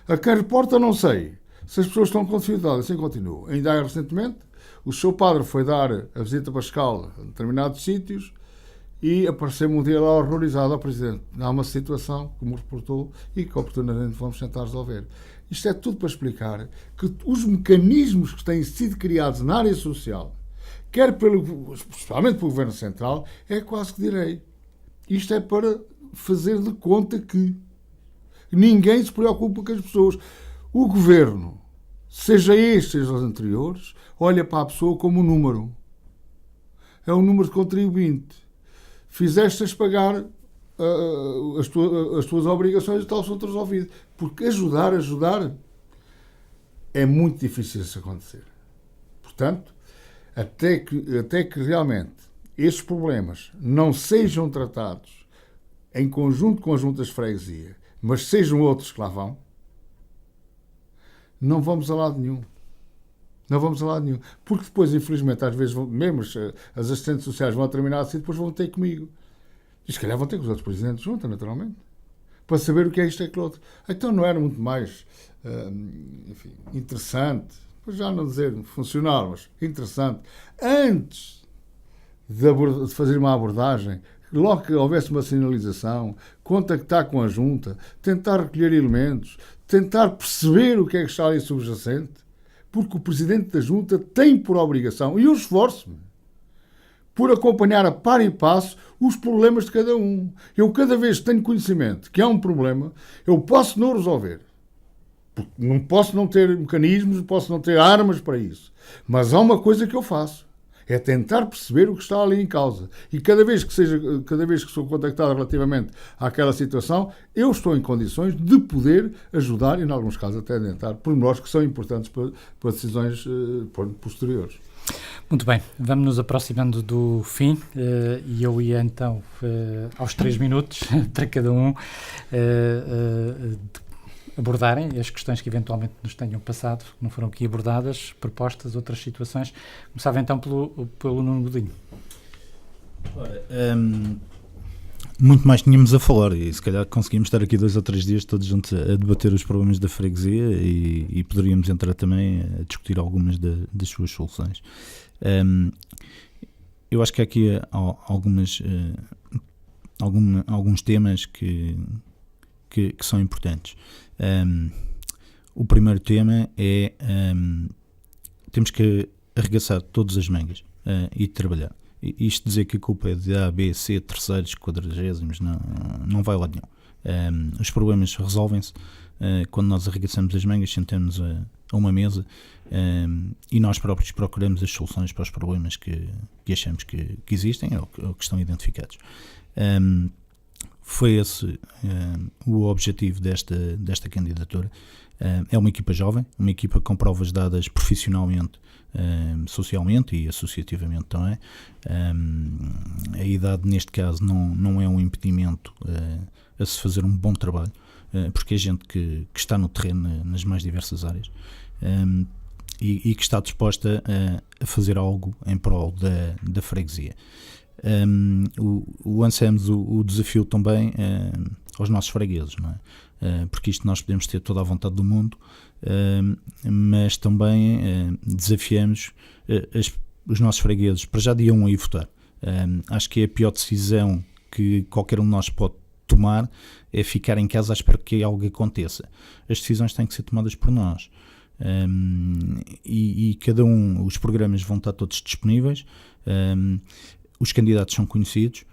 A quem reporta, não sei. Se as pessoas estão com dificuldade, assim continuam. Ainda recentemente, o seu padre foi dar a visita pascal a determinados sítios e apareceu-me um dia lá horrorizado ao Presidente. Há uma situação, como reportou, e que oportunamente vamos tentar resolver. Isto é tudo para explicar que os mecanismos que têm sido criados na área social, especialmente pelo Governo Central, é quase que direi. Isto é para fazer de conta que ninguém se preocupa com as pessoas. O Governo, seja este, seja os anteriores, olha para a pessoa como um número. É um número de contribuinte. Fizeste-as pagar as tuas obrigações e tal, são resolvidas. Porque ajudar é muito difícil isso acontecer. Portanto, até que realmente estes problemas não sejam tratados em conjunto com as juntas de freguesia, mas sejam outros que lá vão, não vamos a lado nenhum. Não vamos a lado nenhum. Porque depois, infelizmente, às vezes, mesmo as assistentes sociais vão a determinado sítio e depois vão ter comigo. E se calhar vão ter com os outros presidentes de junta, naturalmente. Para saber o que é isto e aquilo outro. Então não era muito mais enfim, interessante, já não dizer funcional, mas interessante, antes de fazer uma abordagem, logo que houvesse uma sinalização, contactar com a junta, tentar recolher elementos, tentar perceber o que é que está ali subjacente, porque o Presidente da Junta tem por obrigação, e eu esforço-me, por acompanhar a par e passo os problemas de cada um. Eu, cada vez que tenho conhecimento que há um problema, eu posso não resolver. Porque não posso não ter mecanismos, não posso não ter armas para isso. Mas há uma coisa que eu faço. É tentar perceber o que está ali em causa. E cada vez que sou contactado relativamente àquela situação, eu estou em condições de poder ajudar e, em alguns casos, até adiantar pormenores que são importantes para decisões posteriores. Muito bem, vamos nos aproximando do fim e eu ia então aos 3 minutos para cada um abordarem as questões que eventualmente nos tenham passado, que não foram aqui abordadas, propostas, outras situações. Começava então pelo Nuno Godinho. Ora, muito mais tínhamos a falar e se calhar conseguimos estar aqui 2 ou 3 dias todos juntos a debater os problemas da freguesia e poderíamos entrar também a discutir algumas das suas soluções. Eu acho que há aqui alguns temas que são importantes. O primeiro tema é temos que arregaçar todas as mangas e trabalhar. Isto dizer que a culpa é de A, B, C, terceiros, quadragésimos, não vai lá nenhum. Os problemas resolvem-se quando nós arregaçamos as mangas, sentamos a uma mesa e nós próprios procuramos as soluções para os problemas que achamos que existem ou que estão identificados. Foi esse o objetivo desta candidatura. É uma equipa jovem, uma equipa com provas dadas profissionalmente, socialmente e associativamente também. A idade, neste caso, não é um impedimento a se fazer um bom trabalho, porque é gente que está no terreno nas mais diversas áreas e que está disposta a fazer algo em prol da freguesia. Lançamos o desafio também aos nossos fregueses, não é? Porque isto nós podemos ter toda a vontade do mundo, mas também desafiamos os nossos fregueses para já dia 1 a ir votar. Acho que é a pior decisão que qualquer um de nós pode tomar é ficar em casa à espera que algo aconteça. As decisões têm que ser tomadas por nós. E cada os programas vão estar todos disponíveis, os candidatos são conhecidos,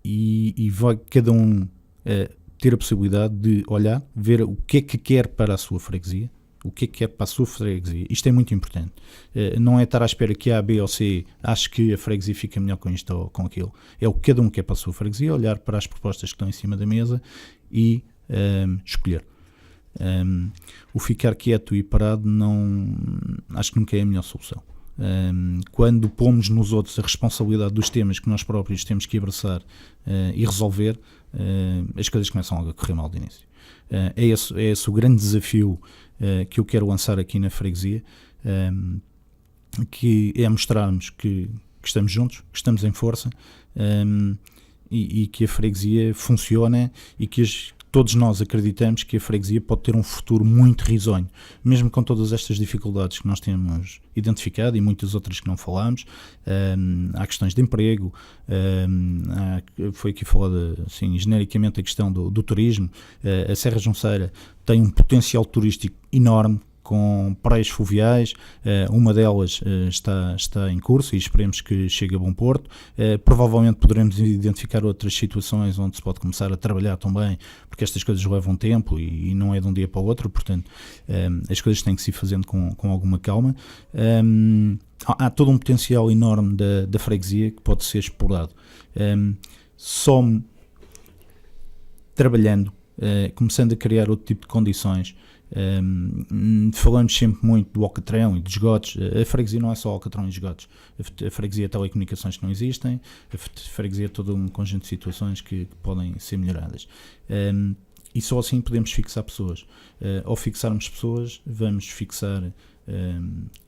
e vai cada um ter a possibilidade de olhar, ver o que é que quer para a sua freguesia, o que é que quer para a sua freguesia. Isto é muito importante. Não é estar à espera que A, B ou C ache que a freguesia fica melhor com isto ou com aquilo. É o que cada um quer para a sua freguesia, olhar para as propostas que estão em cima da mesa e escolher. O ficar quieto e parado acho que nunca é a melhor solução. Quando pomos nos outros a responsabilidade dos temas que nós próprios temos que abraçar e resolver, as coisas começam a correr mal de início. É esse o grande desafio que eu quero lançar aqui na freguesia, que é mostrarmos que estamos juntos, que estamos em força, e que a freguesia funciona e que todos nós acreditamos que a freguesia pode ter um futuro muito risonho, mesmo com todas estas dificuldades que nós temos identificado e muitas outras que não falámos. Há questões de emprego, foi aqui falado assim, genericamente a questão do turismo. A Serra Junceira tem um potencial turístico enorme, com praias fluviais, uma delas está em curso e esperemos que chegue a bom porto. Provavelmente poderemos identificar outras situações onde se pode começar a trabalhar também, porque estas coisas levam tempo e não é de um dia para o outro, portanto as coisas têm que se ir fazendo com alguma calma. Há todo um potencial enorme da freguesia que pode ser explorado. Só trabalhando, começando a criar outro tipo de condições. Falamos sempre muito do alcatrão e dos esgotos. A freguesia não é só alcatrão e esgotos. A freguesia é telecomunicações que não existem, a freguesia é todo um conjunto de situações que podem ser melhoradas. E só assim podemos fixar pessoas. Ao fixarmos pessoas, vamos fixar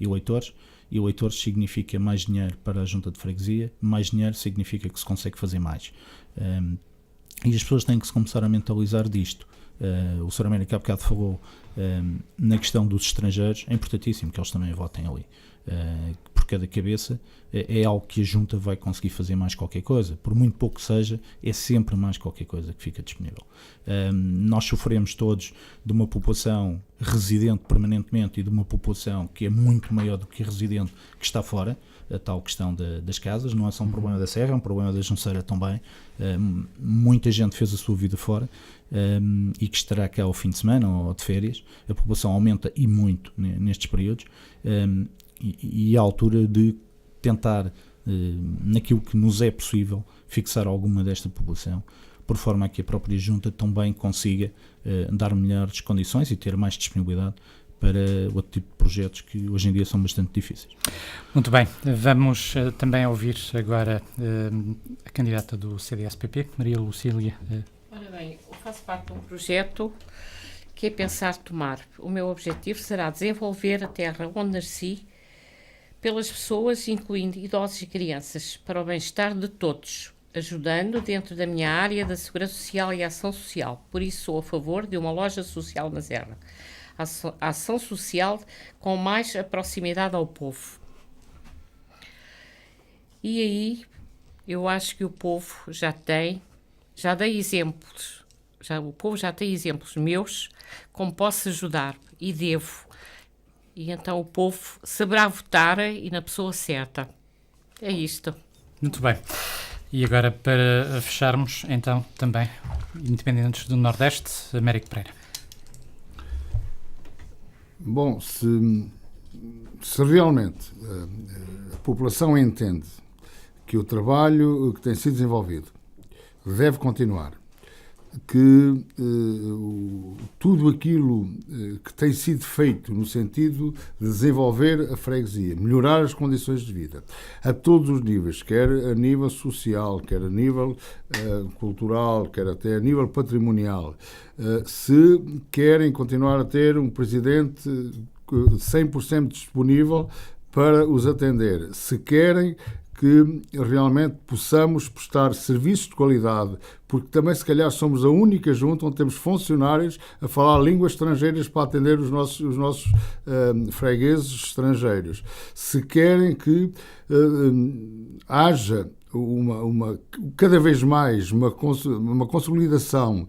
eleitores. E eleitores significa mais dinheiro para a junta de freguesia, mais dinheiro significa que se consegue fazer mais. E as pessoas têm que se começar a mentalizar disto. O Sr. Américo há bocado falou na questão dos estrangeiros. É importantíssimo que eles também votem ali, por cada cabeça é algo que a junta vai conseguir fazer mais qualquer coisa, por muito pouco que seja, é sempre mais qualquer coisa que fica disponível. Nós sofremos todos de uma população residente permanentemente e de uma população que é muito maior do que a residente que está fora. A tal questão das casas não é só um problema da Serra, é um problema da Junceira também. Muita gente fez a sua vida fora e que estará cá ao fim de semana ou de férias. A população aumenta e muito nestes períodos, e é a altura de tentar, naquilo que nos é possível, fixar alguma desta população, por forma a que a própria junta também consiga dar melhores condições e ter mais disponibilidade para outro tipo de projetos que hoje em dia são bastante difíceis. Muito bem, vamos também ouvir agora a candidata do CDS-PP, Maria Lucília. Ora bem, eu faço parte de um projeto que é Pensar Tomar. O meu objetivo será desenvolver a terra onde nasci pelas pessoas, incluindo idosos e crianças, para o bem-estar de todos, ajudando dentro da minha área da Segurança Social e Ação Social. Por isso sou a favor de uma loja social na Serra. A ação social com mais proximidade ao povo. E aí, eu acho que o povo dei exemplos, o povo já tem exemplos meus, como posso ajudar, e devo. E então o povo saberá votar e na pessoa certa. É isto. Muito bem. E agora, para fecharmos, então, também, independentes do Nordeste, Américo Pereira. Bom, se realmente a população entende que o trabalho que tem sido desenvolvido deve continuar, que tudo aquilo que tem sido feito no sentido de desenvolver a freguesia, melhorar as condições de vida a todos os níveis, quer a nível social, quer a nível cultural, quer até a nível patrimonial, se querem continuar a ter um presidente 100% disponível para os atender, se querem que realmente possamos prestar serviços de qualidade, porque também se calhar somos a única junta onde temos funcionários a falar línguas estrangeiras para atender os nossos fregueses estrangeiros. Se querem que haja cada vez mais uma consolidação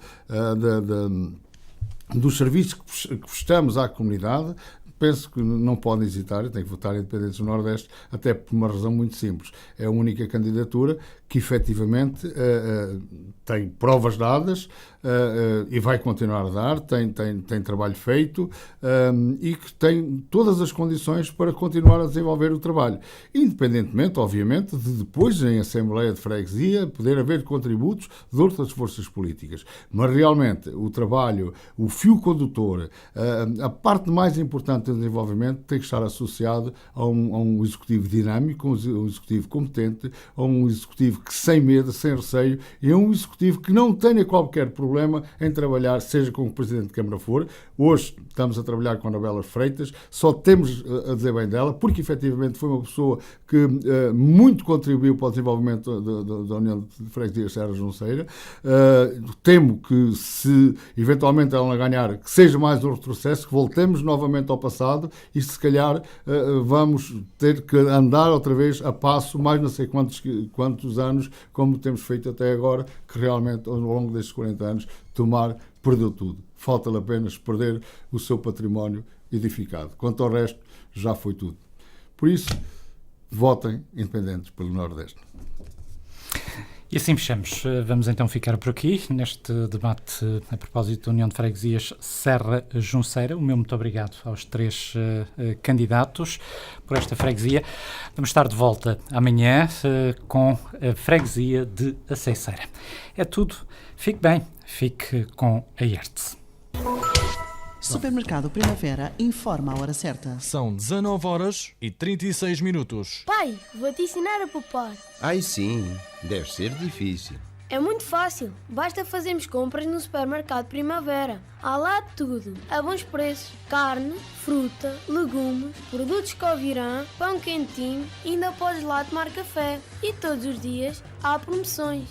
dos serviços que prestamos à comunidade, penso que não podem hesitar, têm que votar independentes do Nordeste, até por uma razão muito simples. É a única candidatura que efetivamente tem provas dadas e vai continuar a dar, tem trabalho feito e que tem todas as condições para continuar a desenvolver o trabalho. Independentemente, obviamente, de depois em Assembleia de Freguesia poder haver contributos de outras forças políticas. Mas realmente o trabalho, o fio condutor, a parte mais importante do desenvolvimento tem que estar associado a um executivo dinâmico, a um executivo competente, a um executivo executivo que sem medo, sem receio, e é um executivo que não tenha qualquer problema em trabalhar, seja com o Presidente de Câmara for. Hoje estamos a trabalhar com a Anabela Freitas, só temos a dizer bem dela, porque efetivamente foi uma pessoa que muito contribuiu para o desenvolvimento da União de Freguesias Serra Junceira. Temo que, se eventualmente ela não ganhar, que seja mais um retrocesso, que voltemos novamente ao passado e se calhar vamos ter que andar outra vez a passo, mais não sei quantos anos, como temos feito até agora, que realmente ao longo destes 40 anos Tomar perdeu tudo. Falta-lhe apenas perder o seu património edificado. Quanto ao resto, já foi tudo. Por isso, votem independentes pelo Nordeste. E assim fechamos. Vamos então ficar por aqui neste debate a propósito da União de Freguesias Serra Junceira. O meu muito obrigado aos 3 candidatos por esta freguesia. Vamos estar de volta amanhã com a freguesia de Aceiceira. É tudo. Fique bem. Fique com a IERTS. Supermercado Primavera informa a hora certa. São 19h36. Pai, vou-te ensinar a poupar. Ai sim, deve ser difícil. É muito fácil. Basta fazermos compras no Supermercado Primavera. Há lá de tudo, a bons preços. Carne, fruta, legumes, produtos Covirã, pão quentinho e ainda podes lá tomar café. E todos os dias há promoções.